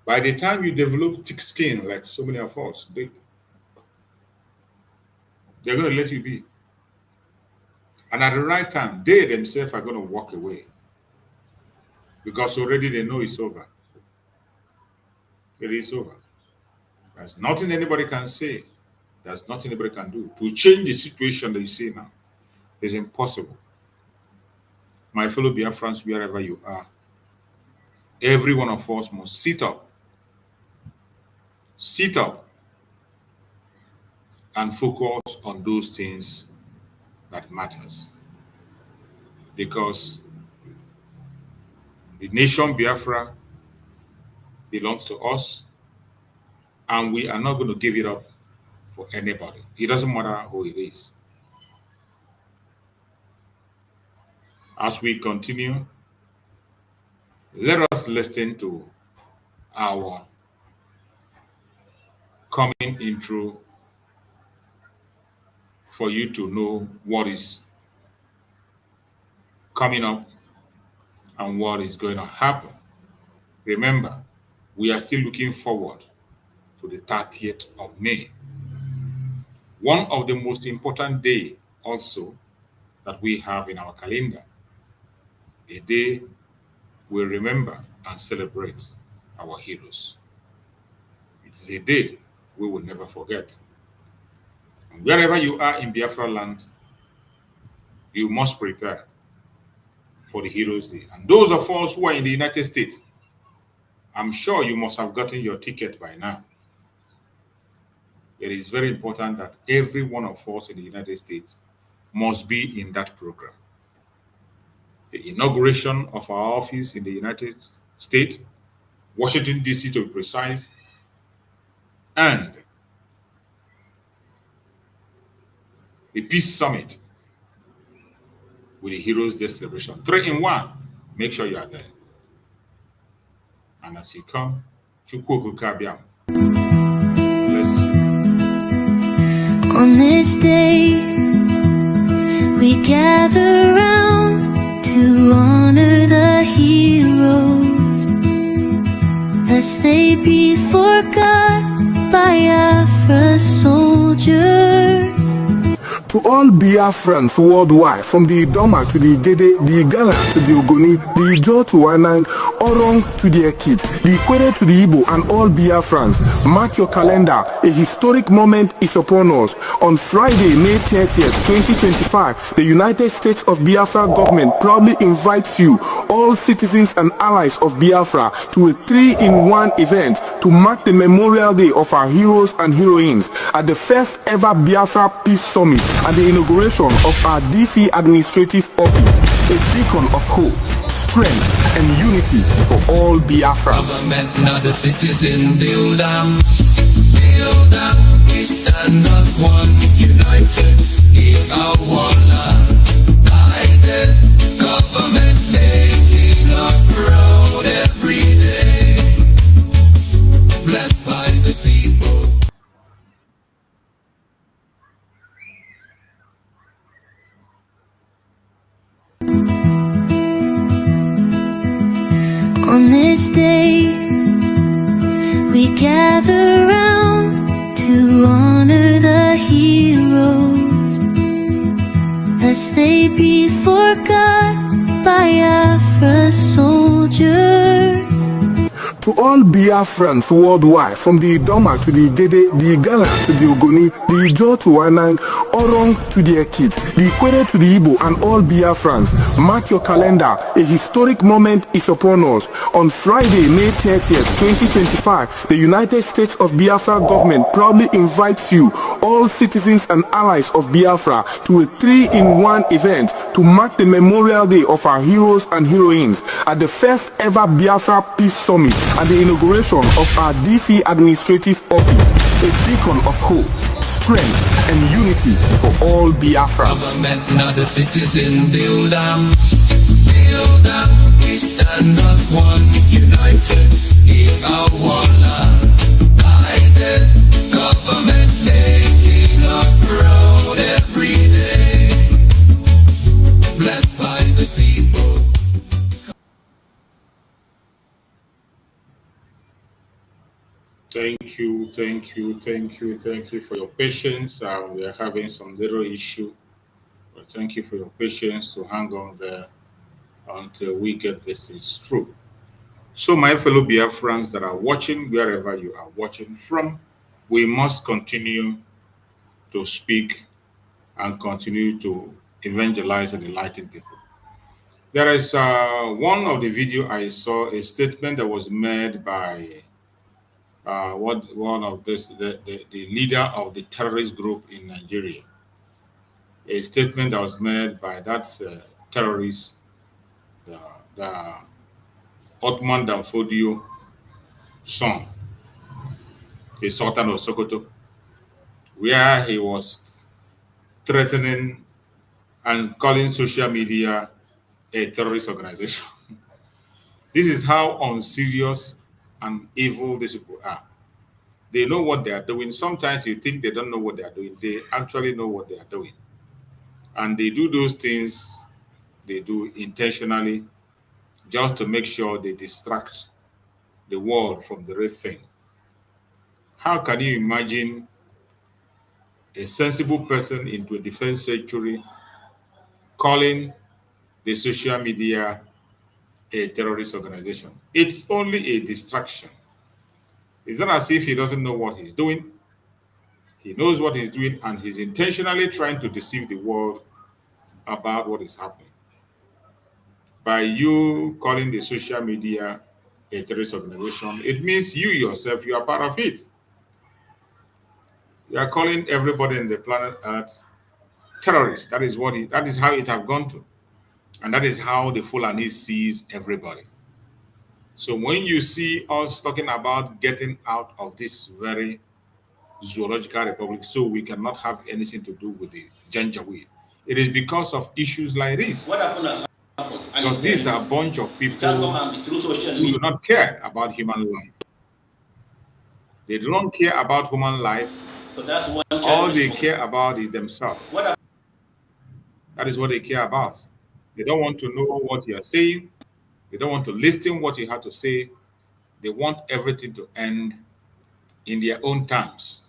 by the time you develop thick skin, like so many of us did, they're going to let you be. And at the right time, they themselves are going to walk away. Because already they know it's over. It is over. There's nothing anybody can say. There's nothing anybody can do to change the situation that you see now. It's impossible. My fellow Biafrans, wherever you are, every one of us must sit up. Sit up and focus on those things that matters. Because the nation Biafra belongs to us, and we are not going to give it up for anybody. It doesn't matter who it is. As we continue, let us listen to our coming intro for you to know what is coming up and what is going to happen. Remember, we are still looking forward to the 30th of May. One of the most important days also that we have in our calendar. A day we remember and celebrate our heroes. It is a day we will never forget. And wherever you are in Biafra land, you must prepare for the Heroes Day. And those of us who are in the United States, I'm sure you must have gotten your ticket by now. It is very important that every one of us in the United States must be in that program. The inauguration of our office in the United States, Washington, D.C. to be precise, and the Peace Summit with the Heroes Day celebration. 3 in 1. Make sure you are there. And as you come, Chukwu Okike bless you. On this day, we gather round to honor the heroes, lest they be forgot by Biafra soldiers. To all Biafrans worldwide, from the Idoma to the Igede, the Igala to the Ogoni, the Ijo to Wanang, Orong to the Ekit, the Ikwere to the Igbo, and all Biafrans, mark your calendar. A historic moment is upon us. On Friday, May 30th, 2025, the United States of Biafra government proudly invites you, all citizens and allies of Biafra, to a 3-in-1 event to mark the Memorial Day of our heroes and heroines at the first ever Biafra Peace Summit and the inauguration of our DC administrative office, a beacon of hope, strength, and unity for all Biafrans. Government, not the citizen, build up, we stand as one, united, in our one land. United, government making us proud every day, blessed by the people. On this day, we gather round to honor the heroes, lest they be forgot by Biafra's soldiers. To all Biafrans worldwide, from the Idoma to the Igede, the Igala to the Ogoni, the Ijo to Wanang, Orong to the Ekit, the Ikwere to the Igbo, and all Biafrans, mark your calendar. A historic moment is upon us. On Friday, May 30th, 2025, the United States of Biafra government proudly invites you, all citizens and allies of Biafra, to a 3-in-1 event to mark the Memorial Day of our heroes and heroines at the first ever Biafra Peace Summit and the inauguration of our DC administrative office, a beacon of hope, strength, and unity for all Biafrans. Government, not the citizen, build up, we stand as one, united, in our one land. United, government making us proud every day, blessed by the people. Thank you for your patience. We are having some little issue, but thank you for your patience to hang on there until we get this things through. So, my fellow Biafrans that are watching, wherever you are watching from, we must continue to speak and continue to evangelize and enlighten people. There is one of the video I saw, a statement that was made by the leader of the terrorist group in Nigeria. A statement that was made by that terrorist, the Ottoman Danfodio son, the Sultan of Sokoto, where he was threatening and calling social media a terrorist organization. This is how unserious and evil these people are. They know what they are doing. Sometimes you think they don't know what they are doing. They actually know what they are doing. And they do those things, they do intentionally, just to make sure they distract the world from the real thing. How can you imagine a sensible person in 21st century calling the social media a terrorist organization? It's only a distraction. It's not as if he doesn't know what he's doing. He knows what he's doing, and he's intentionally trying to deceive the world about what is happening. By you calling the social media a terrorist organization, it means you yourself, you are part of it. You are calling everybody in the planet Earth terrorists. That is how it has gone to. And that is how the Fulani sees everybody. So when you see us talking about getting out of this very zoological republic so we cannot have anything to do with the Janjaweed, it is because of issues like this. What happened? Because these are a bunch of people who do not care about human life. They do not care about human life. All they care about is themselves. That is what they care about. They don't want to know what you are saying. They don't want to listen what you have to say. They want everything to end in their own terms.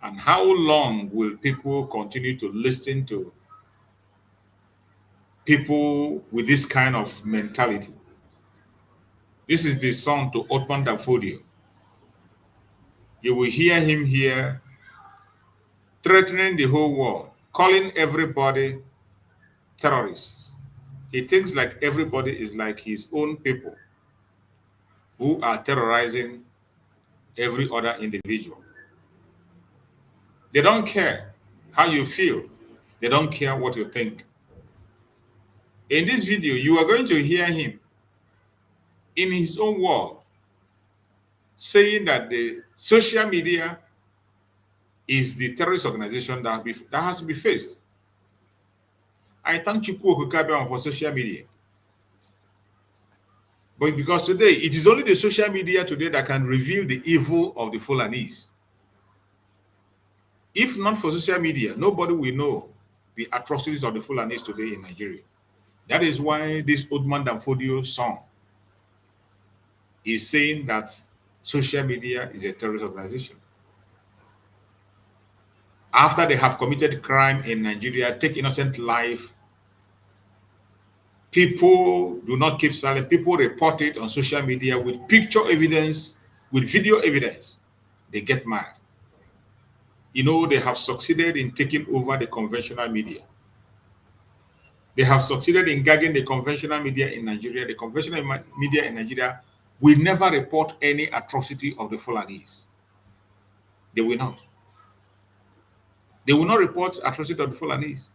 And how long will people continue to listen to people with this kind of mentality? This is the son to Otman Danfodio. You will hear him here threatening the whole world, calling everybody terrorists. He thinks like everybody is like his own people who are terrorizing every other individual. They don't care how you feel. They don't care what you think. In this video, you are going to hear him in his own world saying that the social media is the terrorist organization that has to be faced. I thank Chukwu Okukabe for social media. But because today, it is only the social media today that can reveal the evil of the Fulanese. If not for social media, nobody will know the atrocities of the Fulanese today in Nigeria. That is why this Otman Danfodio song is saying that social media is a terrorist organization. After they have committed crime in Nigeria, take innocent life, people do not keep silent. People report it on social media with picture evidence, with video evidence. They get mad. You know, they have succeeded in taking over the conventional media. They have succeeded in gagging the conventional media in Nigeria. The conventional media in Nigeria will never report any atrocity of the Fulanese. They will not. They will not report atrocity of the Fulanese.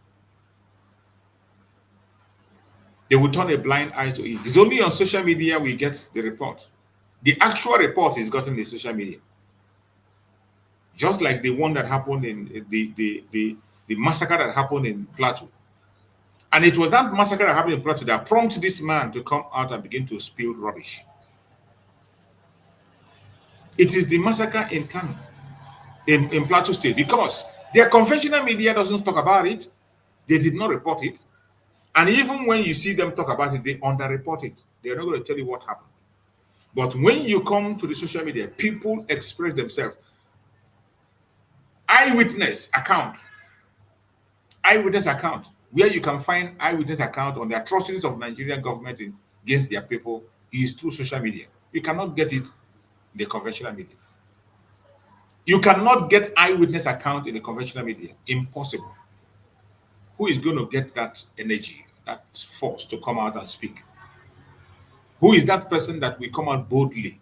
They will turn a blind eye to it. It's only on social media we get the report. The actual report is gotten in the social media. Just like the one that happened in the massacre that happened in Plateau. And it was that massacre that happened in Plateau that prompted this man to come out and begin to spill rubbish. It is the massacre in Kanu, in Plateau State, because their conventional media doesn't talk about it. They did not report it. And even when you see them talk about it, they underreport it. They're not going to tell you what happened. But when you come to the social media, people express themselves. Eyewitness account, where you can find eyewitness account on the atrocities of Nigerian government against their people is through social media. You cannot get it in the conventional media. You cannot get eyewitness account in the conventional media. Impossible. Who is going to get that energy, that force to come out and speak? Who is that person that will come out boldly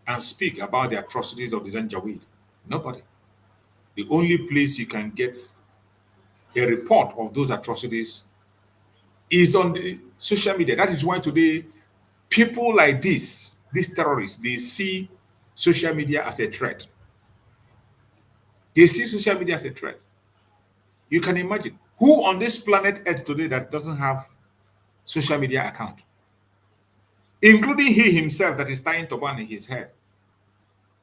and speak about the atrocities of the Janjaweed? Nobody. The only place you can get a report of those atrocities is on the social media. That is why today, people like these terrorists, they see social media as a threat. They see social media as a threat. You can imagine who on this planet Earth today that doesn't have social media account, including he himself that is tying turban in his head.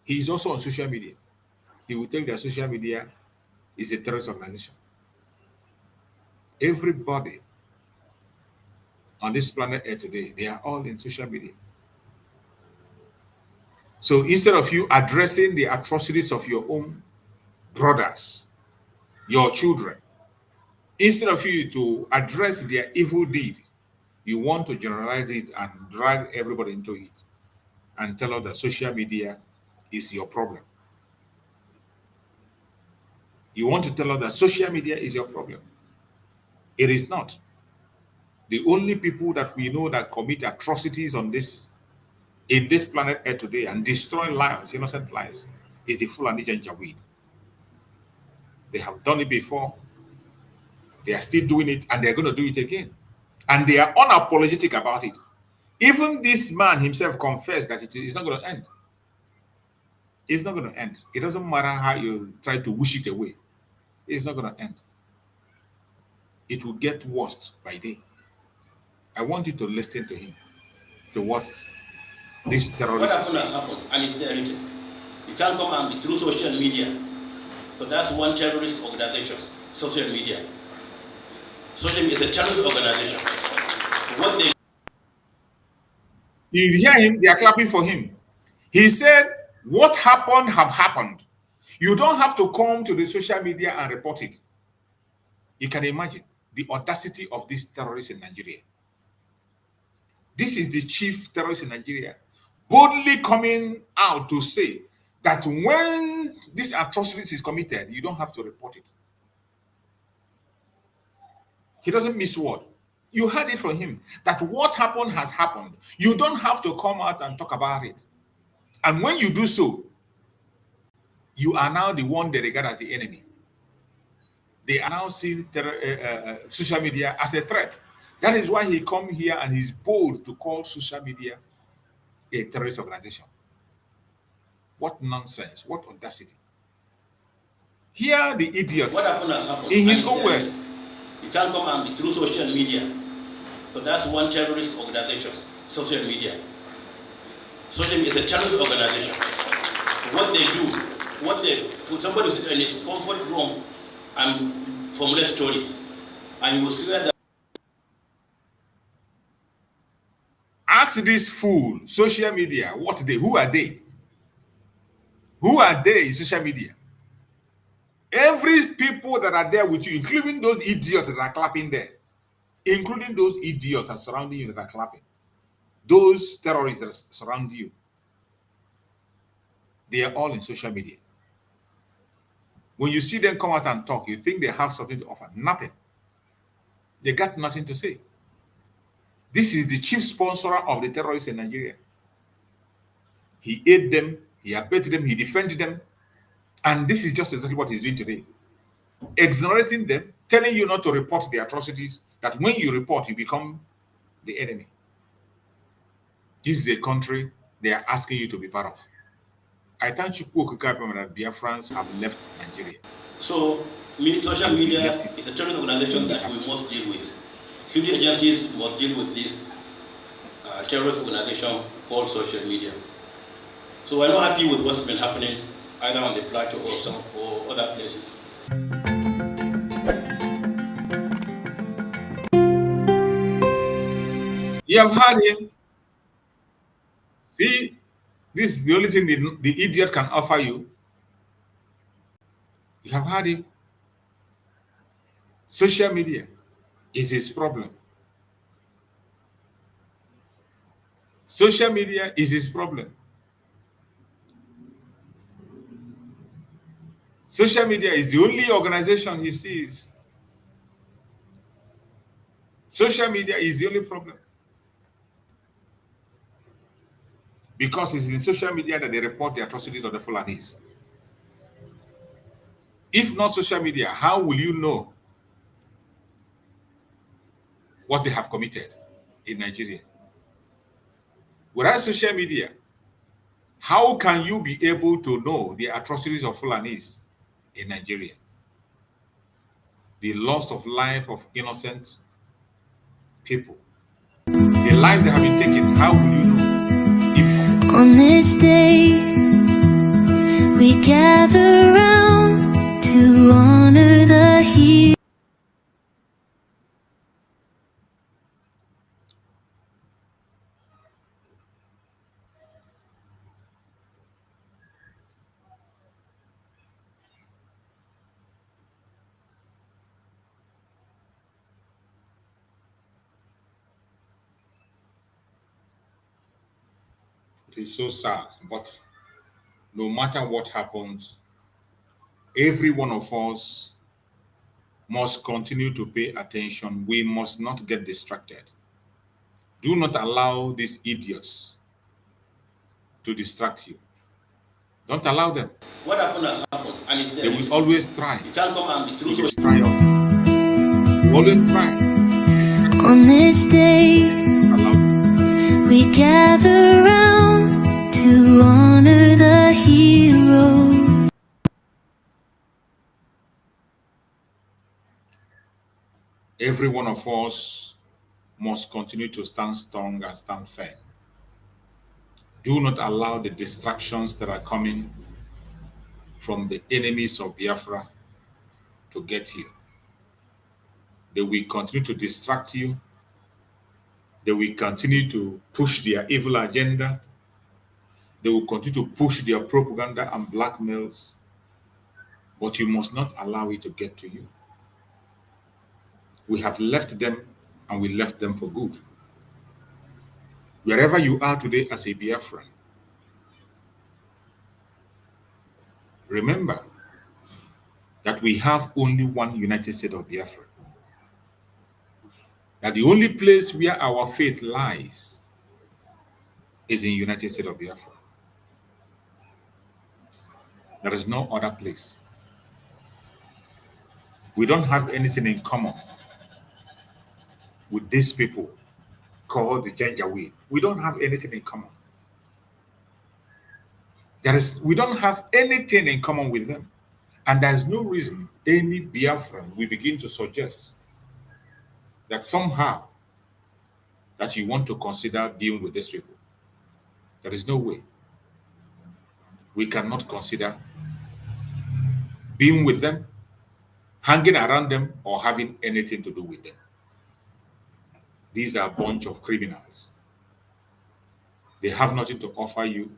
He is also on social media. He will tell you that social media is a terrorist organization. Everybody on this planet Earth today, they are all in social media. So instead of you addressing the atrocities of your own brothers, your children, instead of you to address their evil deed, you want to generalize it and drag everybody into it and tell us that social media is your problem. You want to tell us that social media is your problem. It is not. The only people that we know that commit atrocities in this planet Earth today and destroy lives, innocent lives, is the Fulani Janjaweed. They have done it before. They are still doing it, and they're going to do it again. And they are unapologetic about it. Even this man himself confessed that it is not going to end. It's not going to end. It doesn't matter how you try to wish it away. It's not going to end. It will get worse by day. I want you to listen to him, to what this terrorist is saying. What happened has happened, and it's there written. You can't come and be through social media. But that's one terrorist organization, social media. Social media is a terrorist organization. What they You hear him, they are clapping for him. He said, what happened have happened. You don't have to come to the social media and report it. You can imagine the audacity of these terrorists in Nigeria. This is the chief terrorist in Nigeria, boldly coming out to say that when this atrocities is committed, you don't have to report it. He doesn't miss word. You heard it from him that what happened has happened. You don't have to come out and talk about it. And when you do so, you are now the one they regard as the enemy. They are now seeing social media as a threat. That is why he come here and he's bold to call social media a terrorist organization. What nonsense, what audacity. Here the idiot, what happened has happened. In his own way. You can't come and be through social media. But that's one terrorist organization, social media. Social media is a terrorist organization. What they do, what they put somebody in his comfort room and formulate stories. And you will see that. Ask this fool, social media, who are they? Who are they in social media? Every people that are there with you, including those idiots that are clapping there, including those idiots that are surrounding you that are clapping, those terrorists that surround you, they are all in social media. When you see them come out and talk, you think they have something to offer. Nothing. They got nothing to say. This is the chief sponsor of the terrorists in Nigeria. He ate them, he abetted them, he defended them. And this is just exactly what he's doing today. Exonerating them, telling you not to report the atrocities, that when you report, you become the enemy. This is a country they are asking you to be part of. I thank you that Biafrans have left Nigeria. So, social media is a terrorist organization that we must deal with. Security agencies must deal with this terrorist organization called social media. So we're not happy with what's been happening either on the plateau or other places. You have heard him. See, this is the only thing the idiot can offer you. You have heard him. Social media is his problem. Social media is his problem. Social media is the only organization he sees. Social media is the only problem. Because it's in social media that they report the atrocities of the Fulanis. If not social media, how will you know what they have committed in Nigeria? Without social media, how can you be able to know the atrocities of Fulanis in Nigeria? The loss of life of innocent people. The lives that have been taken, how will you know? On this day, we gather round to honor the hero. It is so sad, but no matter what happens, every one of us must continue to pay attention. We must not get distracted. Do not allow these idiots to distract you. Don't allow them. What happened has happened, and it's there. They will always try. You can't come and be through Always try us. Always try. On this day, we gather round to honor the heroes. Every one of us must continue to stand strong and stand firm. Do not allow the distractions that are coming from the enemies of Biafra to get you. They will continue to distract you. They will continue to push their evil agenda. They will continue to push their propaganda and blackmails. But you must not allow it to get to you. We have left them, and we left them for good. Wherever you are today as a Biafran, remember that we have only one United States of Biafra. That the only place where our faith lies is in United States of Biafra. There is no other place. We don't have anything in common with these people called the Janjaweed. We don't have anything in common. We don't have anything in common with them. And there's no reason any Biafran will begin to suggest that somehow that you want to consider being with these people. There is no way. We cannot consider being with them, hanging around them, or having anything to do with them. These are a bunch of criminals. They have nothing to offer you,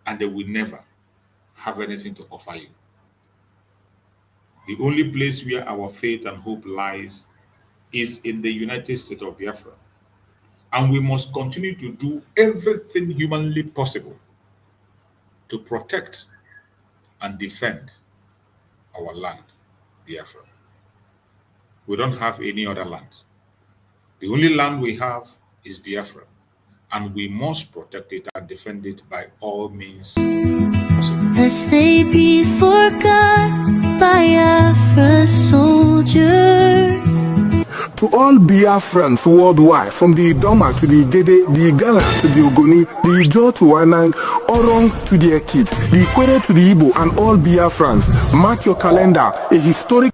and they will never have anything to offer you. The only place where our faith and hope lies is in the United States of Biafra. And we must continue to do everything humanly possible to protect and defend our land, Biafra. We don't have any other land. The only land we have is Biafra, and we must protect it and defend it by all means possible. Lest they be forgot by Biafra soldiers. To all Biafrans worldwide, from the Idoma to the Gede, the Igala to the Ogoni, the Ijo to Wanang, Orong to the Ekit, the Ikwere to the Igbo, and all Biafrans, mark your calendar, a historic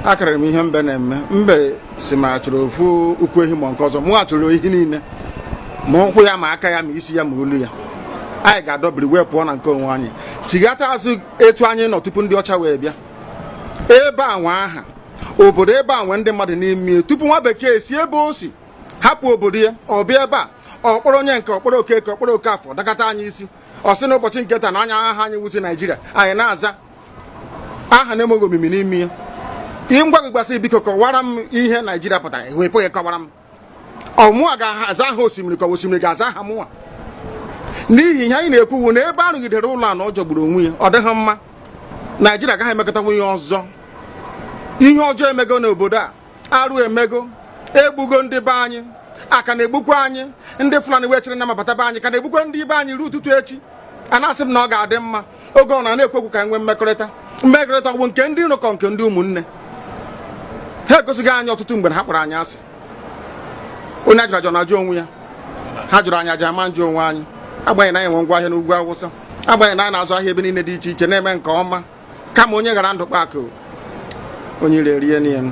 akara m ihe mbe na-eme mbe si ma chọrọ ofu ukwu ehi ma nke ọzọ mụ achọrọ ehi niile ma ụkwụ ya ma aka ya ma isi ya ma olu ya anyị ga-adọbiri wee pụọ na nke onwe anyị tigata azụ etu anyị nọ tupu ndị ọcha wee bịa ebe a nwa aha obodo ebe a nwe ndị mmadụ n'ime tupu nwa bekee si ebe o si hapụ obodo ya ọ bịa ebe a ọkpọrọ onye nke ọkpọrọ okeke ọkpọrọ okafọ dakata anyị isi ọ sị n'ụbọchị nke taa na anya aha anyị wusi Naijiria anyị na-aza aha na-emeghị omimi n'ime ya ihe ngwa gị gbasị biko kọwara m ihe Naijiria pụtara enwepụghị kọwara m ọmụa ga-aza aha osimiri ka osimiri ga-aza aha mụnwa n'ihi ihe anyị na-ekwuwu na ebe a rụgidere ụlọ a na ọ jọgburu onwe ya ọ dịghị mma Naijiria agaghị emekọtanwu ihe ọzọ ihe ọjọọ emego n'obodo a arụ emego egbugo ndị be anyị aka na-egbukwa anyị ndị Fulani wee chere na mabata be anyị ka na-egbukwa ndị be anyị ruo ụtụtụ echi a na-asị m na ọ ga-adị mma oge ọ na-ekwekwu ka nwee mmekọrịta ọgwụ nke ndị nụkọ nke ndị ụmụnne ha egosighị anyị ọtụtụ mgbe ha kpọrọ anyị asị onye ajụrụ ajụ na-ajụ onwe ya ha jụrụ anyị aja ama njụ onwe anyị agbanyeghị na anyị nwe ngwa ahịa n'ugwu Awụsa agbanyeghị na anyị na-azụ ahịa ebe niile dị iche iche na-eme nke ọma kama onye gara ndụ kpakụ onye ire rie niile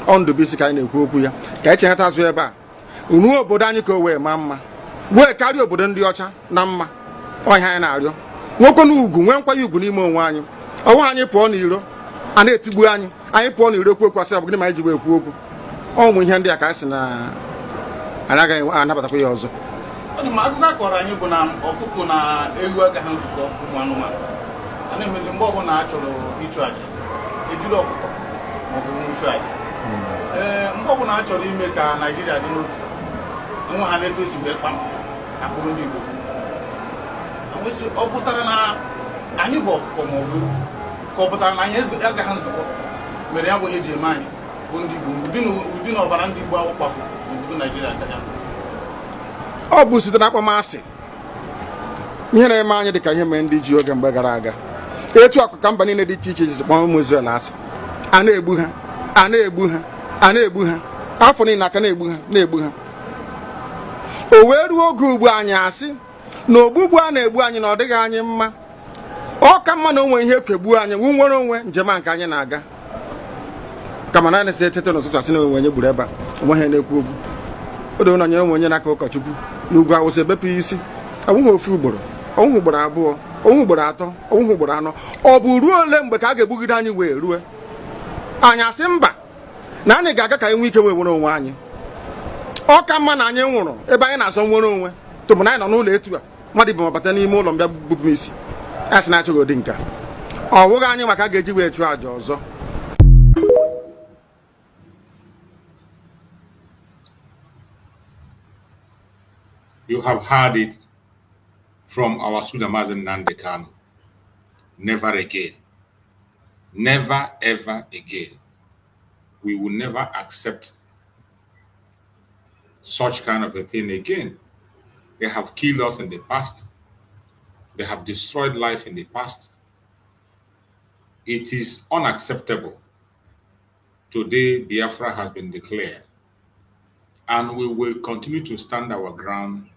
ọ Ndụbụisi ka anyị na-ekwu okwu ya ka anyị cheghata azụ ebe a ruo obodo anyị ka o wee maa mma wee karịa obodo ndị ọcha na mma ọhịa anyị na-arịọ nwekwe n'ugwu nwee nkwanye ugwu n'ime onwe anyị ọnwa anyị pụọ n'iro a na-etigbu anyị pụọ n'iro okwu okwu asị ọ bụ gịnị ma anyị ji wee ekwu okwu ụmụ ihe ndị a ka anyị sị na anyị agaghị anabatakwa ya ọzọ. Ma akụkọ a kọrọ anyị bụ na ọkụkọ na ewu agaghị nzukọ ụmụ anụmanụ a na-emezi mgbe ọbụla a chọrọ ịchụ àjà ejiri ọkụkọ maọbụ nwụchụ àjà mgbe ọbụla a chọrọ ime ka Naijiria dị n'otu enwe ha na-eto esi mgbe kpam akpụrụ ndị Igbo ọ pụtara na anyị bụ ọkụkọ maọbụ ewu ka ọ pụtara na anyị agaghị nzukọ mere ya bụ ihe ji eme anyị bụ ndị Igbo ụdị na ọbara ndị Igbo ahụ kpafu n'obodo Naijiria gaja ọ bụ site na akpọmasị ihe na-eme anyị dị ka ihe mere ndị ji oge mgbe gara aga etu akụ ka mba niile dị iche iche ji kpọọ ụmụ Izrel asị a na-egbu ha a na-egbu ha a na-egbu ha afọ niile aka na-egbu ha o wee ruo oge ugbu anyị asị na ogbugbu a na-egbu anyị na ọ dịghị anyị mma ọ ka mma na onwe ihe kwegbuo anyị nwu nwere onwe njem a nke anyị na-aga kama na na-esi etete n'ụtụtụ asị na onwe onye gburu ebe a onwe ha na-ekwu okwu odo na nyere onye n'aka ụkọchukwu n'ugwu Awụsa ebepụ isi ọnwụghị ofu ugboro ọnwụghị ugboro abụọ ọnwụghị ugboro atọ ọnwụghị ugboro anọ ọ bụ ruo ole mgbe ka a ga-egbugide anyị wee rue anyị asị mba na anyị ga-aga ka anyị nwee ike wee nwere onwe anyị ọ ka mma na anyị nwụrụ ebe anyị na-azọ nwere onwe tụbụ na anyị nọ n'ụlọ etu a mmadụ ibe mabata n'ime ụlọ mbịa bupụ m isi a sị na-achọghị ụdị nka ọ wụghị anyị maka a ga-eji wee chụọ àjà ọzọ. You have heard it from our Sudamazi Nnamdi Kanu. Never again. Never ever again. We will never accept such kind of a thing again. They have killed us in the past. They have destroyed life in the past. It is unacceptable. Today, Biafra has been declared. And we will continue to stand our ground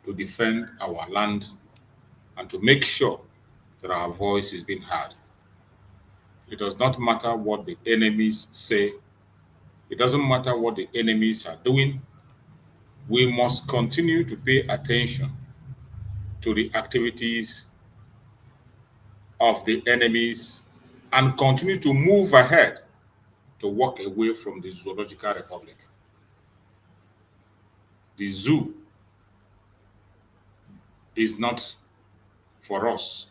to defend our land and to make sure that our voice is being heard. It does not matter what the enemies say. It doesn't matter what the enemies are doing. We must continue to pay attention to the activities of the enemies and continue to move ahead to walk away from the zoological republic. The zoo is not for us.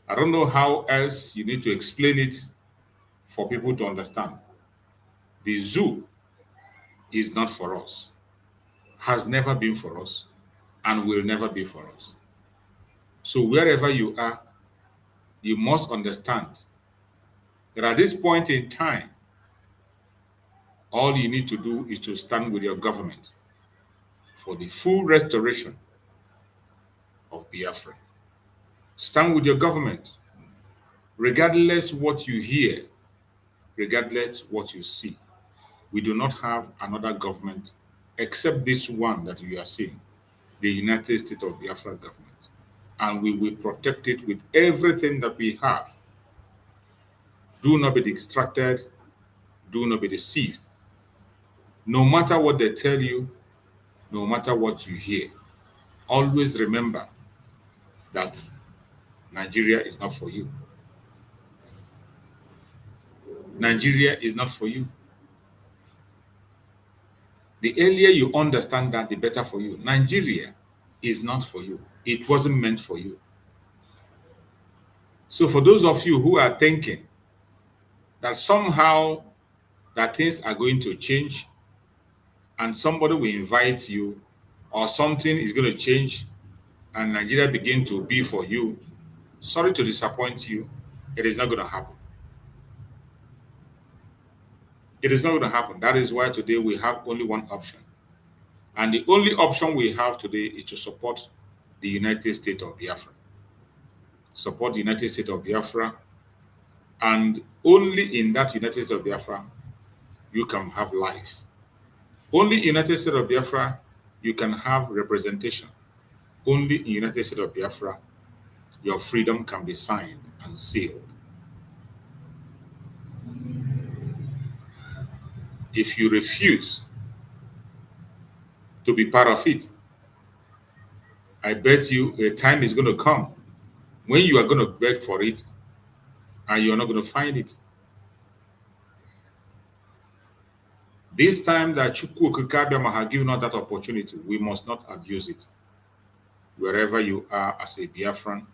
I don't know how else you need to explain it for people to understand. The zoo is not for us, has never been for us, and will never be for us. So wherever you are, you must understand that at this point in time, all you need to do is to stand with your government for the full restoration of Biafra. Stand with your government, regardless what you hear, regardless what you see. We do not have another government except this one that you are seeing, the United States of Biafra government. And we will protect it with everything that we have. Do not be distracted. Do not be deceived. No matter what they tell you, no matter what you hear, always remember that Nigeria is not for you. Nigeria is not for you. The earlier you understand that, the better for you. Nigeria is not for you. It wasn't meant for you. So for those of you who are thinking that somehow that things are going to change and somebody will invite you or something is going to change and Nigeria begin to be for you, sorry to disappoint you, it is not going to happen. It is not going to happen. That is why today we have only one option. And the only option we have today is to support the United States of Biafra. Support the United States of Biafra. And only in that United States of Biafra, you can have life. Only United States of Biafra, you can have representation. Only in United States of Biafra, your freedom can be signed and sealed. If you refuse to be part of it, I bet you a time is going to come when you are going to beg for it and you're not going to find it. This time that Chukwu Okikabiyama has given us that opportunity, we must not abuse it. Wherever you are as a Biafran,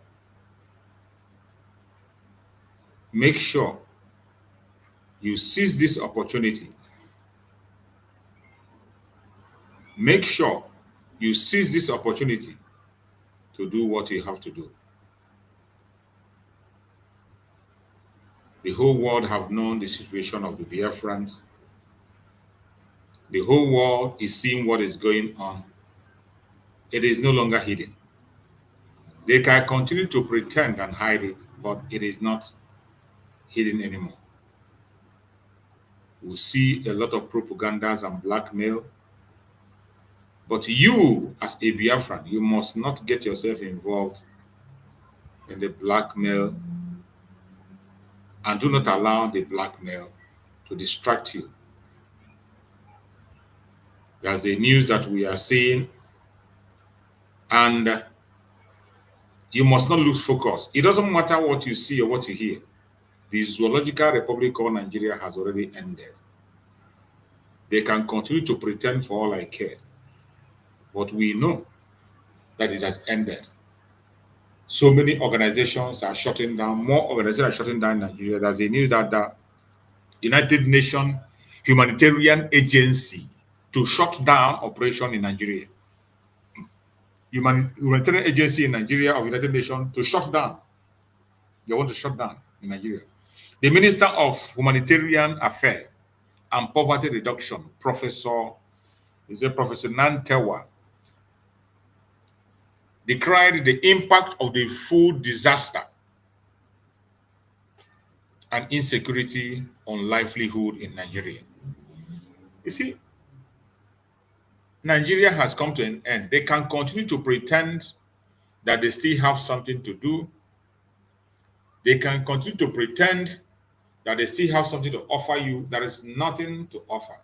make sure you seize this opportunity. Make sure you seize this opportunity to do what you have to do. The whole world have known the situation of the Biafrans. The whole world is seeing what is going on. It is no longer hidden. They can continue to pretend and hide it, but it is not hidden anymore. We see a lot of propagandas and blackmail. But you, as a Biafran, you must not get yourself involved in the blackmail, and do not allow the blackmail to distract you. There's the news that we are seeing, and you must not lose focus. It doesn't matter what you see or what you hear. The zoological republic called Nigeria has already ended. They can continue to pretend for all I care, but we know that it has ended. So many organizations are shutting down. More organizations are shutting down in Nigeria. There's a news that the United Nations Humanitarian Agency to shut down operation in Nigeria. Humanitarian Agency in Nigeria of United Nations to shut down. They want to shut down in Nigeria. The Minister of Humanitarian Affairs and Poverty Reduction, Professor Nantewa, decried the impact of the food disaster and insecurity on livelihood in Nigeria. You see, Nigeria has come to an end. They can continue to pretend that they still have something to do. They can continue to pretend that they still have something to offer you. There is nothing to offer.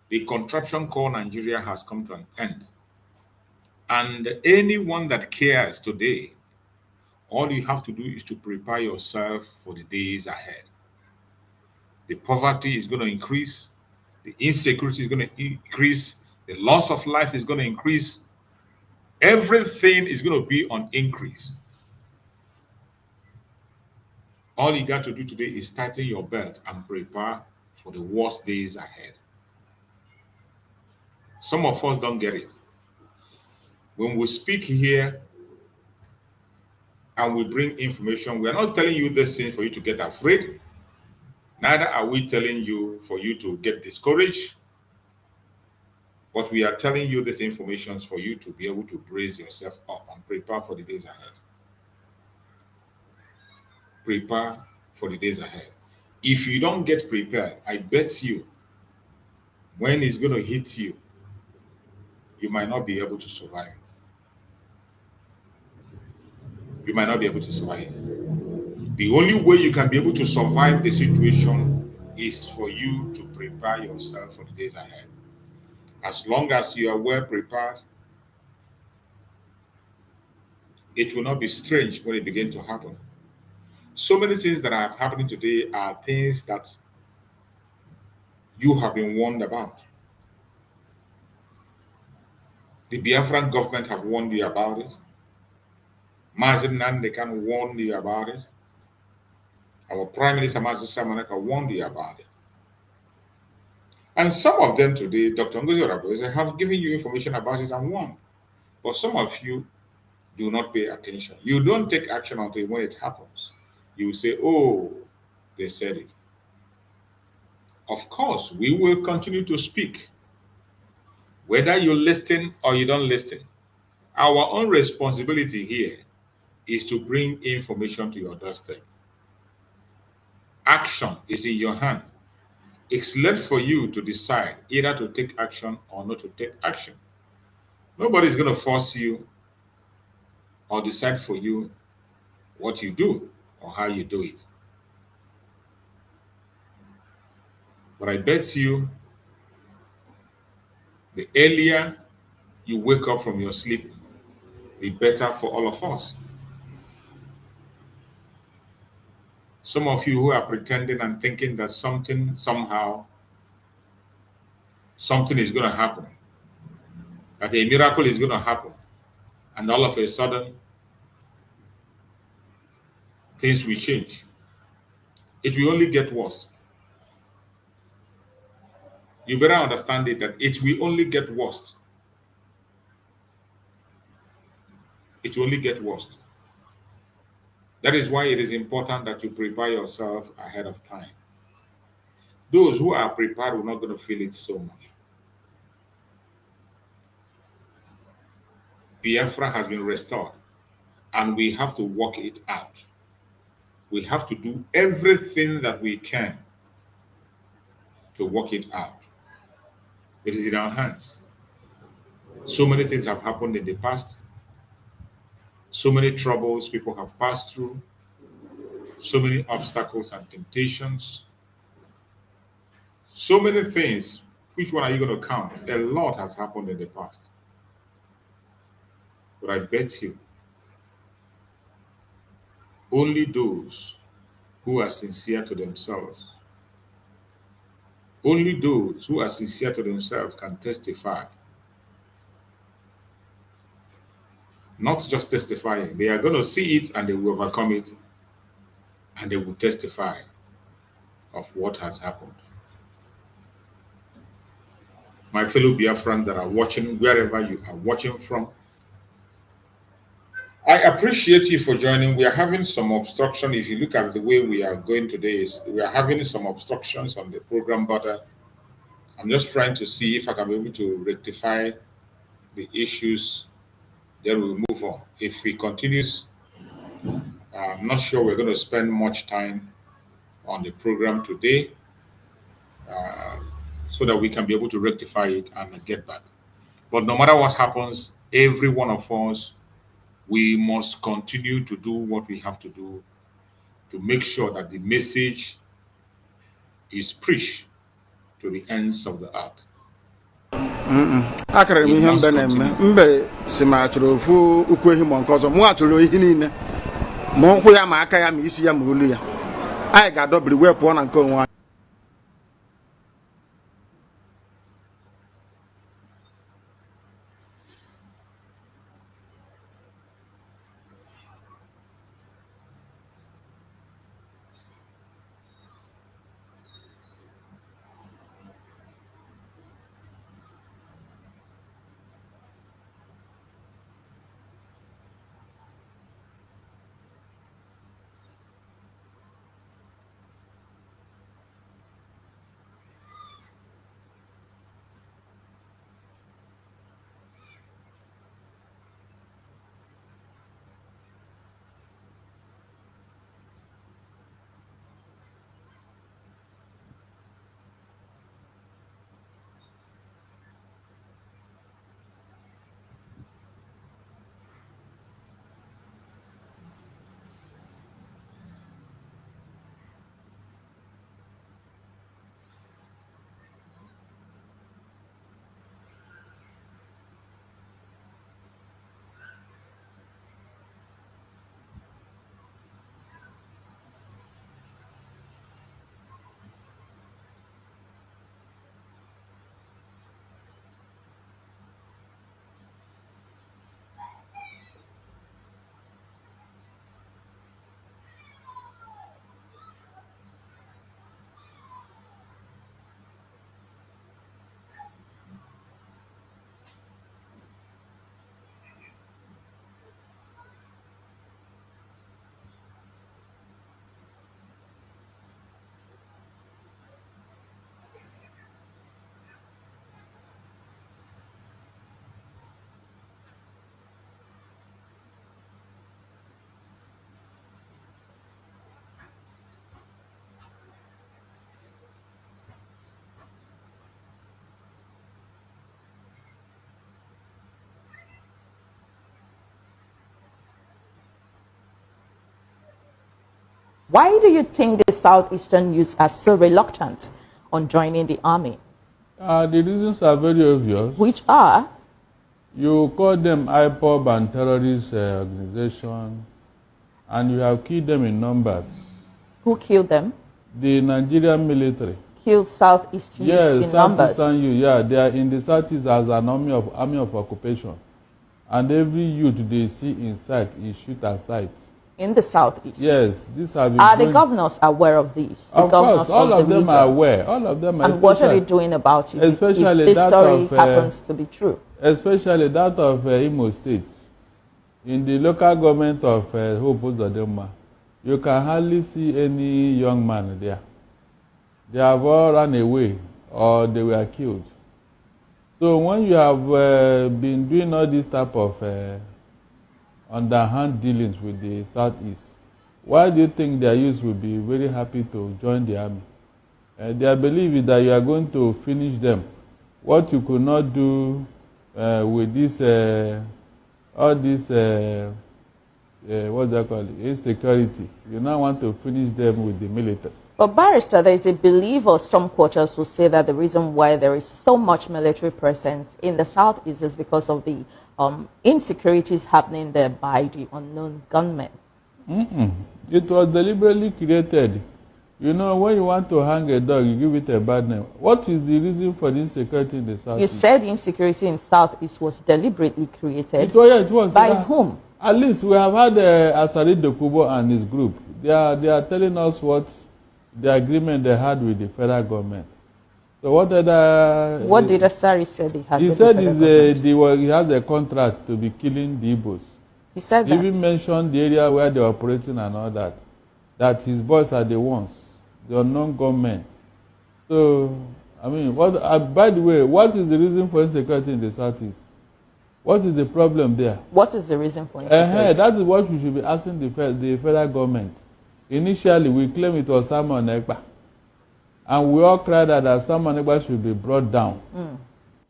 The contraption called Nigeria has come to an end. And anyone that cares today, all you have to do is to prepare yourself for the days ahead. The poverty is going to increase. The insecurity is going to increase. The loss of life is going to increase. Everything is going to be on increase. All you got to do today is tighten your belt and prepare for the worst days ahead. Some of us don't get it. When we speak here and we bring information, we are not telling you this thing for you to get afraid. Neither are we telling you for you to get discouraged. But we are telling you this information for you to be able to brace yourself up and prepare for the days ahead. Prepare for the days ahead. If you don't get prepared, I bet you, when it's going to hit you, you might not be able to survive it. You might not be able to survive it. The only way you can be able to survive the situation is for you to prepare yourself for the days ahead. As long as you are well prepared, it will not be strange when it begins to happen. So many things that are happening today are things that you have been warned about. The Biafran government have warned you about it. Nnamdi Kanu warned you about it. Our Prime Minister Samanaka warned you about it. And some of them today, Dr. Ngozi Oraboze, have given you information about it and warned. But some of you do not pay attention. You don't take action until when it happens. You say, oh, they said it. Of course, we will continue to speak. Whether you listen or you don't listen, our own responsibility here is to bring information to your doorstep. Action is in your hand. It's left for you to decide either to take action or not to take action. Nobody's going to force you or decide for you what you do or how you do it. But I bet you the earlier you wake up from your sleep, the better for all of us. Some of you who are pretending and thinking that something, somehow, something is going to happen, that a miracle is going to happen, and all of a sudden, things will change. It will only get worse. You better understand it that it will only get worse. It will only get worse. That is why it is important that you prepare yourself ahead of time. Those who are prepared are not going to feel it so much. Biafra has been restored, and we have to work it out. We have to do everything that we can to work it out. It is in our hands. So many things have happened in the past. So many troubles people have passed through. So many obstacles and temptations. So many things. Which one are you going to count? A lot has happened in the past. But I bet you, only those who are sincere to themselves, only those who are sincere to themselves can testify. Not just testifying, they are going to see it and they will overcome it and they will testify of what has happened. My fellow Biafrans that are watching, wherever you are watching from, I appreciate you for joining. We are having some obstruction. If you look at the way we are going today, we are having some obstructions on the program, but I'm just trying to see if I can be able to rectify the issues. Then we'll move on. If we continue, I'm not sure we're going to spend much time on the program today, so that we can be able to rectify it and get back. But no matter what happens, every one of us, we must continue to do what we have to do to make sure that the message is preached to the ends of the earth. akara m ihe mbe na-eme mbe si ma chọrọ ofu ukwu ehi ma nke ọzọ mụ achọrọ ihe niile ma ụkwụ ya ma aka ya ma isi ya ma olu ya anyị ga-adọbiri wee pụọ na nke onwe anyị. Why do you think the southeastern youths are so reluctant on joining the army? The reasons are very obvious. Which are? You call them IPOB and terrorist organization, and you have killed them in numbers. Who killed them? The Nigerian military. Killed Southeast youths in numbers? Yes, they are in the Southeast as an army of occupation. And every youth they see in sight is shoot at sight. In the Southeast? Yes. These have been are the governors aware of this? Of course, all of them are aware. All of them are. And what are they doing about it? Especially if this that story of, happens to be true. Especially that of Imo State. In the local government of Hope Uzodinma, you can hardly see any young man there. They have all run away or they were killed. So when you have been doing all this type of underhand dealings with the Southeast, why do you think their youth will be very happy to join the army? Their belief is that you are going to finish them. What you could not do with this, all this, what's that called, insecurity, you now want to finish them with the military. But Barrister, there is a belief, or some quarters will say that the reason why there is so much military presence in the Southeast is because of the insecurities happening there by the unknown gunmen. It was deliberately created. You know, when you want to hang a dog, you give it a bad name. What is the reason for the insecurity in the Southeast? You said insecurity in Southeast was deliberately created. It was. By whom? At least we have had Asari Dokubo and his group. They are telling us what the agreement they had with the federal government. So what did Asari say they had? He said he has a contract to be killing the Igbos. He said that. He even mentioned the area where they were operating and all that. That his boys are the ones, the unknown gunmen. So, I mean, by the way, what is the reason for insecurity in the Southeast? What is the problem there? What is the reason for insecurity? That is what we should be asking the federal government. Initially, we claimed it was Simon Ekpa. And we all cried that Simon Ekpa should be brought down.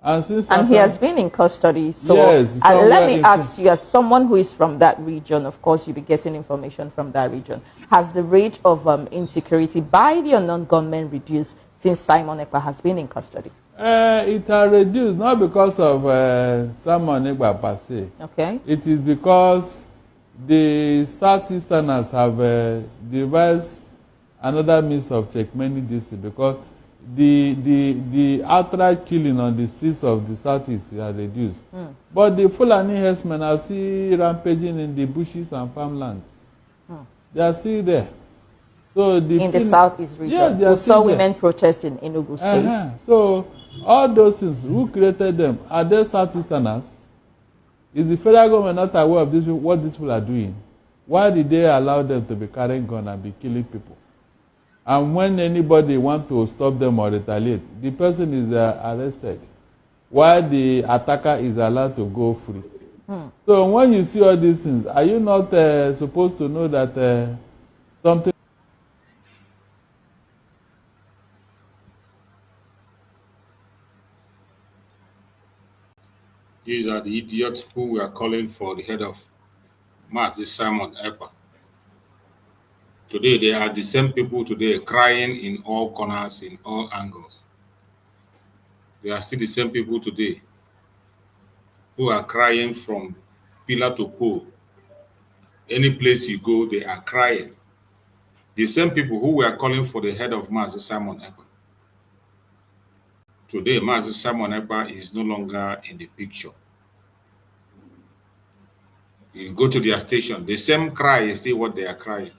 And he has been in custody. So yes, let me ask you, as someone who is from that region, of course you'll be getting information from that region. Has the rate of insecurity by the unknown gunmen reduced since Simon Ekpa has been in custody? It has reduced, not because of Simon Ekpa per se. Okay. It is because the Southeasterners have devised another means of checkmate this, because the outright killing on the streets of the Southeast has reduced. But the Fulani herdsmen are still rampaging in the bushes and farmlands. They are still there. So in the Southeast region, we saw women protest in Enugu State. So all those things, who created them? Are they Southeasterners? Is the federal government not aware of this, what these people are doing? Why did they allow them to be carrying guns and be killing people? And when anybody wants to stop them or retaliate, the person is arrested, while the attacker is allowed to go free. So when you see all these things, are you not supposed to know that something? These are the idiots who were calling for the head of Mazi Simon Ekpa. Today, they are the same people today crying in all corners, in all angles. They are still the same people today who are crying from pillar to pole. Any place you go, they are crying. The same people who were calling for the head of Mazi Simon Ekpa. Today, Mazi Simon Ekpa is no longer in the picture. You go to their station, the same cry is still what they are crying.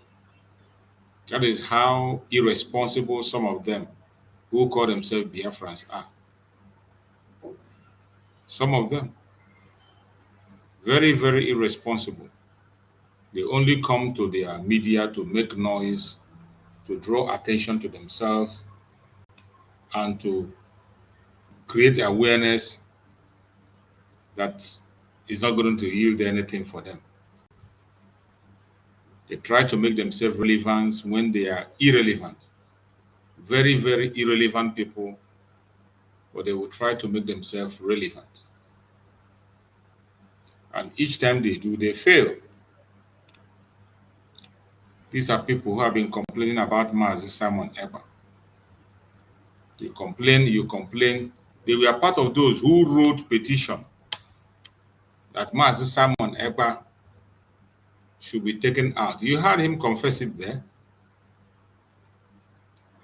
That is how irresponsible some of them who call themselves Biafrans are. Some of them. Very, very irresponsible. They only come to their media to make noise, to draw attention to themselves, and to create awareness that is not going to yield anything for them. They try to make themselves relevant when they are irrelevant. Very, very irrelevant people, but they will try to make themselves relevant. And each time they do, they fail. These are people who have been complaining about Mazi Simon Ekpa. You complain. They were part of those who wrote petition that Mazi Simon Ekpa should be taken out. You heard him confess it there.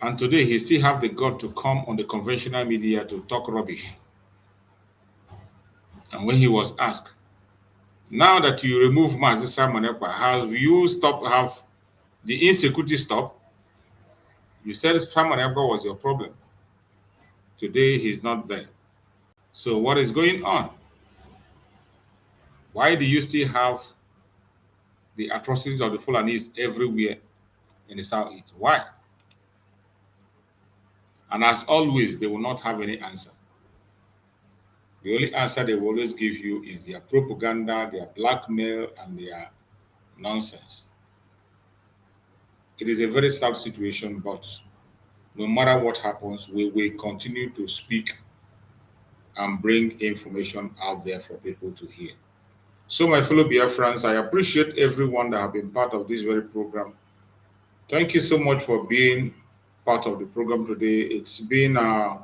And today he still have the gut to come on the conventional media to talk rubbish. And when he was asked, now that you remove Mazi Simon Ekpa, have you have the insecurity stopped? You said Simon Ekpa was your problem. Today he's not there. So what is going on? Why do you still have the atrocities of the Fulanis everywhere in the Southeast? Why? And as always, they will not have any answer. The only answer they will always give you is their propaganda, their blackmail, and their nonsense. It is a very sad situation, but no matter what happens, we will continue to speak and bring information out there for people to hear. So my fellow Biafrans, I appreciate everyone that have been part of this very program. Thank you so much for being part of the program today. It's been a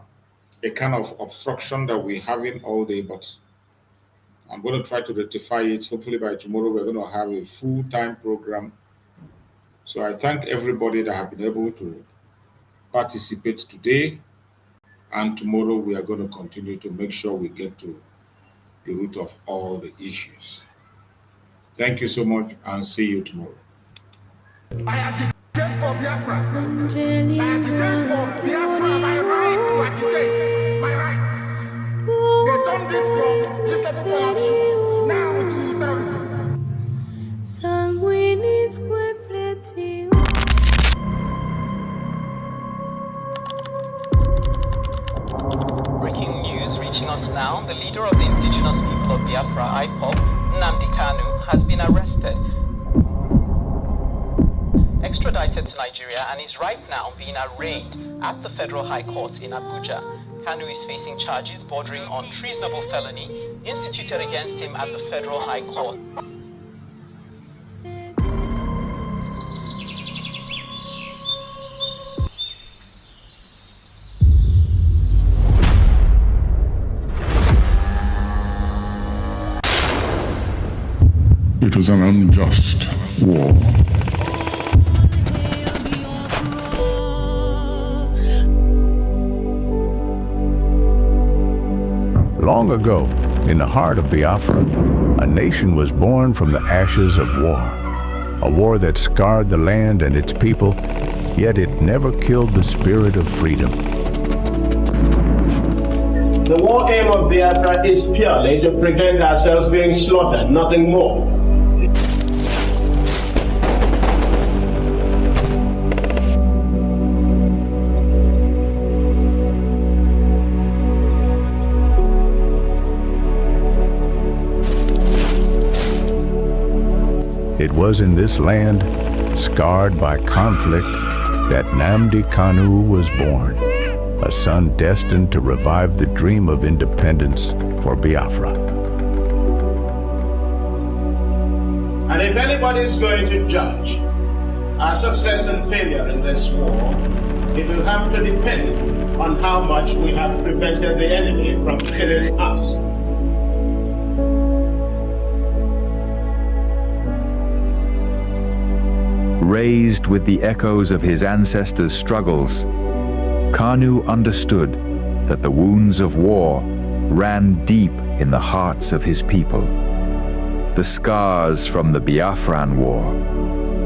kind of obstruction that we're having all day, but I'm going to try to rectify it. Hopefully by tomorrow, we're going to have a full-time program. So I thank everybody that have been able to participate today. And tomorrow, we are going to continue to make sure we get to the root of all the issues. Thank you so much, and see you tomorrow. I agitate for Biafra. I agitate for Biafra. My right to agitate. My right. They turned it from listening now to terrorism. Sanguinis quepreti. Breaking news reaching us now. The leader of the indigenous people of Biafra, IPOB, Nnamdi Kanu, has been arrested, extradited to Nigeria, and is right now being arraigned at the Federal High Court in Abuja. Kanu is facing charges bordering on treasonable felony instituted against him at the Federal High Court. It was an unjust war. Long ago, in the heart of Biafra, a nation was born from the ashes of war. A war that scarred the land and its people, yet it never killed the spirit of freedom. The war aim of Biafra is purely to prevent ourselves being slaughtered, nothing more. It was in this land, scarred by conflict, that Nnamdi Kanu was born, a son destined to revive the dream of independence for Biafra. And if anybody is going to judge our success and failure in this war, it will have to depend on how much we have prevented the enemy from killing us. Raised with the echoes of his ancestors' struggles, Kanu understood that the wounds of war ran deep in the hearts of his people. The scars from the Biafran War,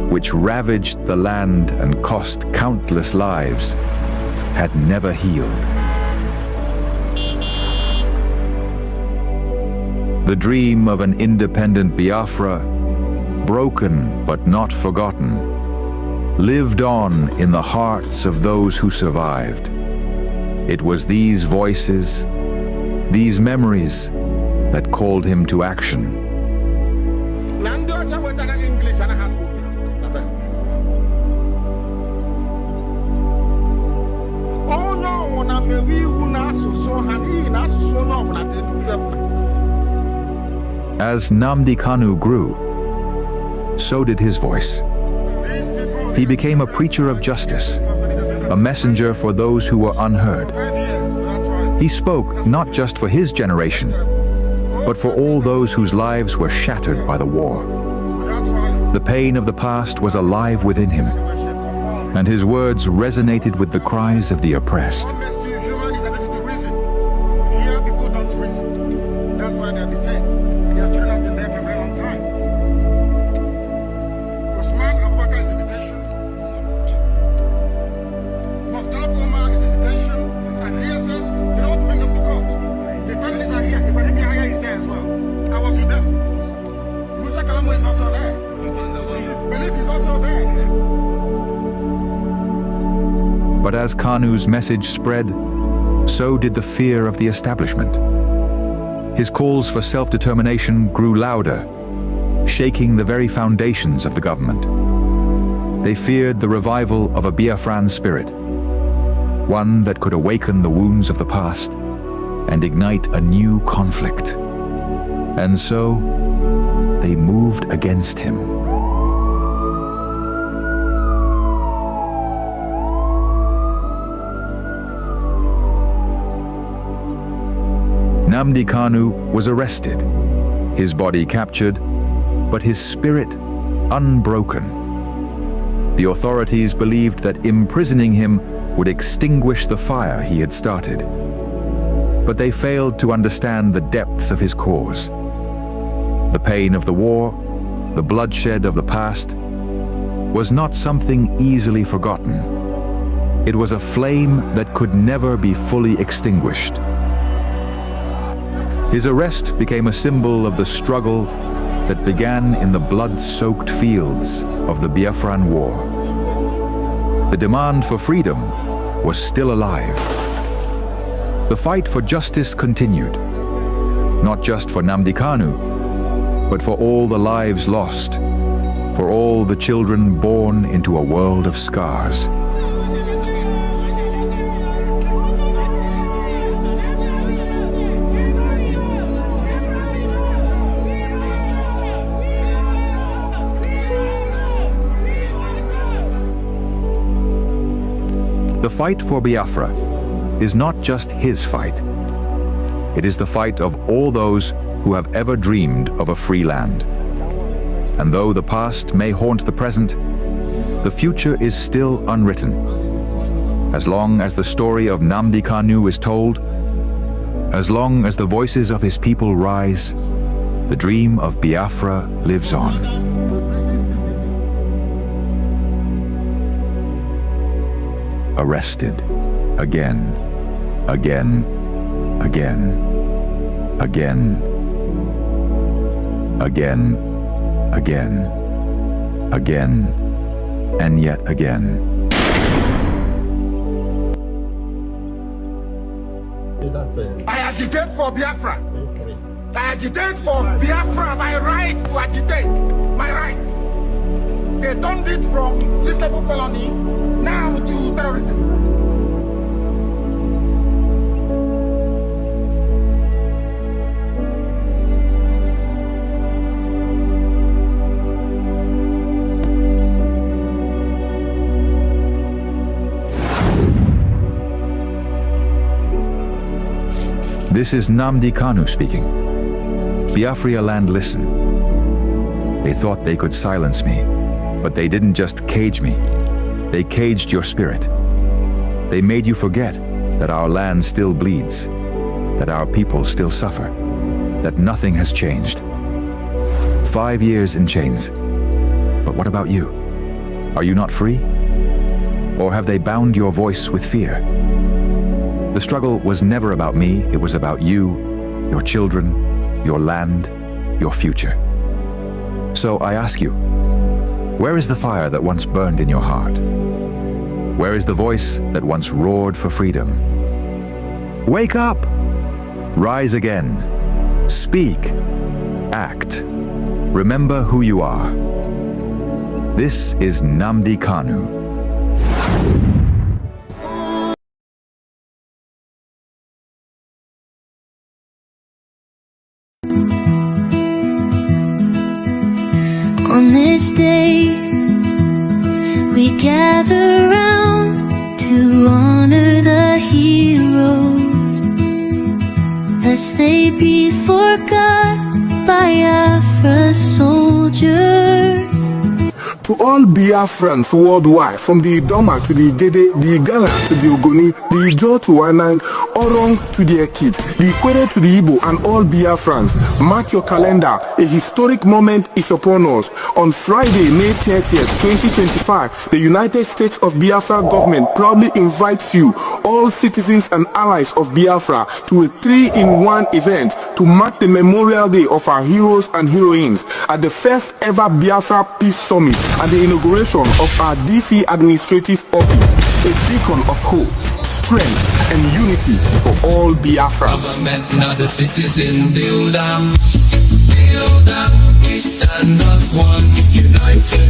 which ravaged the land and cost countless lives, had never healed. The dream of an independent Biafra, broken but not forgotten, lived on in the hearts of those who survived. It was these voices, these memories, that called him to action. As Nnamdi Kanu grew, so did his voice. He became a preacher of justice, a messenger for those who were unheard. He spoke not just for his generation, but for all those whose lives were shattered by the war. The pain of the past was alive within him, and his words resonated with the cries of the oppressed. But as Kanu's message spread, so did the fear of the establishment. His calls for self-determination grew louder, shaking the very foundations of the government. They feared the revival of a Biafran spirit, one that could awaken the wounds of the past and ignite a new conflict. And so, they moved against him. Nnamdi Kanu was arrested, his body captured, but his spirit unbroken. The authorities believed that imprisoning him would extinguish the fire he had started. But they failed to understand the depths of his cause. The pain of the war, the bloodshed of the past, was not something easily forgotten. It was a flame that could never be fully extinguished. His arrest became a symbol of the struggle that began in the blood-soaked fields of the Biafran War. The demand for freedom was still alive. The fight for justice continued, not just for Nnamdi Kanu, but for all the lives lost, for all the children born into a world of scars. The fight for Biafra is not just his fight. It is the fight of all those who have ever dreamed of a free land. And though the past may haunt the present, the future is still unwritten. As long as the story of Nnamdi Kanu is told, as long as the voices of his people rise, the dream of Biafra lives on. Arrested again, again, again, again, again, again, again, and yet again. I agitate for Biafra. I agitate for Biafra, my right to agitate, my right. They turned it from treasonable felony now to terrorism. This is Nnamdi Kanu speaking. Biafra land, listen. They thought they could silence me, but they didn't just cage me. They caged your spirit. They made you forget that our land still bleeds, that our people still suffer, that nothing has changed. 5 years in chains. But what about you? Are you not free? Or have they bound your voice with fear? The struggle was never about me, it was about you, your children, your land, your future. So I ask you, where is the fire that once burned in your heart? Where is the voice that once roared for freedom? Wake up! Rise again. Speak. Act. Remember who you are. This is Nnamdi Kanu. On this day, we gather round to honor the heroes, lest they be forgot by Biafra soldiers. To all Biafrans worldwide, from the Idoma to the Igede, the Igala to the Ogoni, the Ijo to Wanang, Orong to the Ekit, the Ikwere to the Igbo, and all Biafrans, mark your calendar. A historic moment is upon us. On Friday, May 30th, 2025, the United States of Biafra government proudly invites you, all citizens and allies of Biafra, to a 3-in-1 event to mark the Memorial Day of our heroes and heroines at the first ever Biafra Peace Summit and the inauguration of our DC administrative office, a beacon of hope, strength, and unity for all Biafrans. Government, not the citizen, build up, we stand up one, united.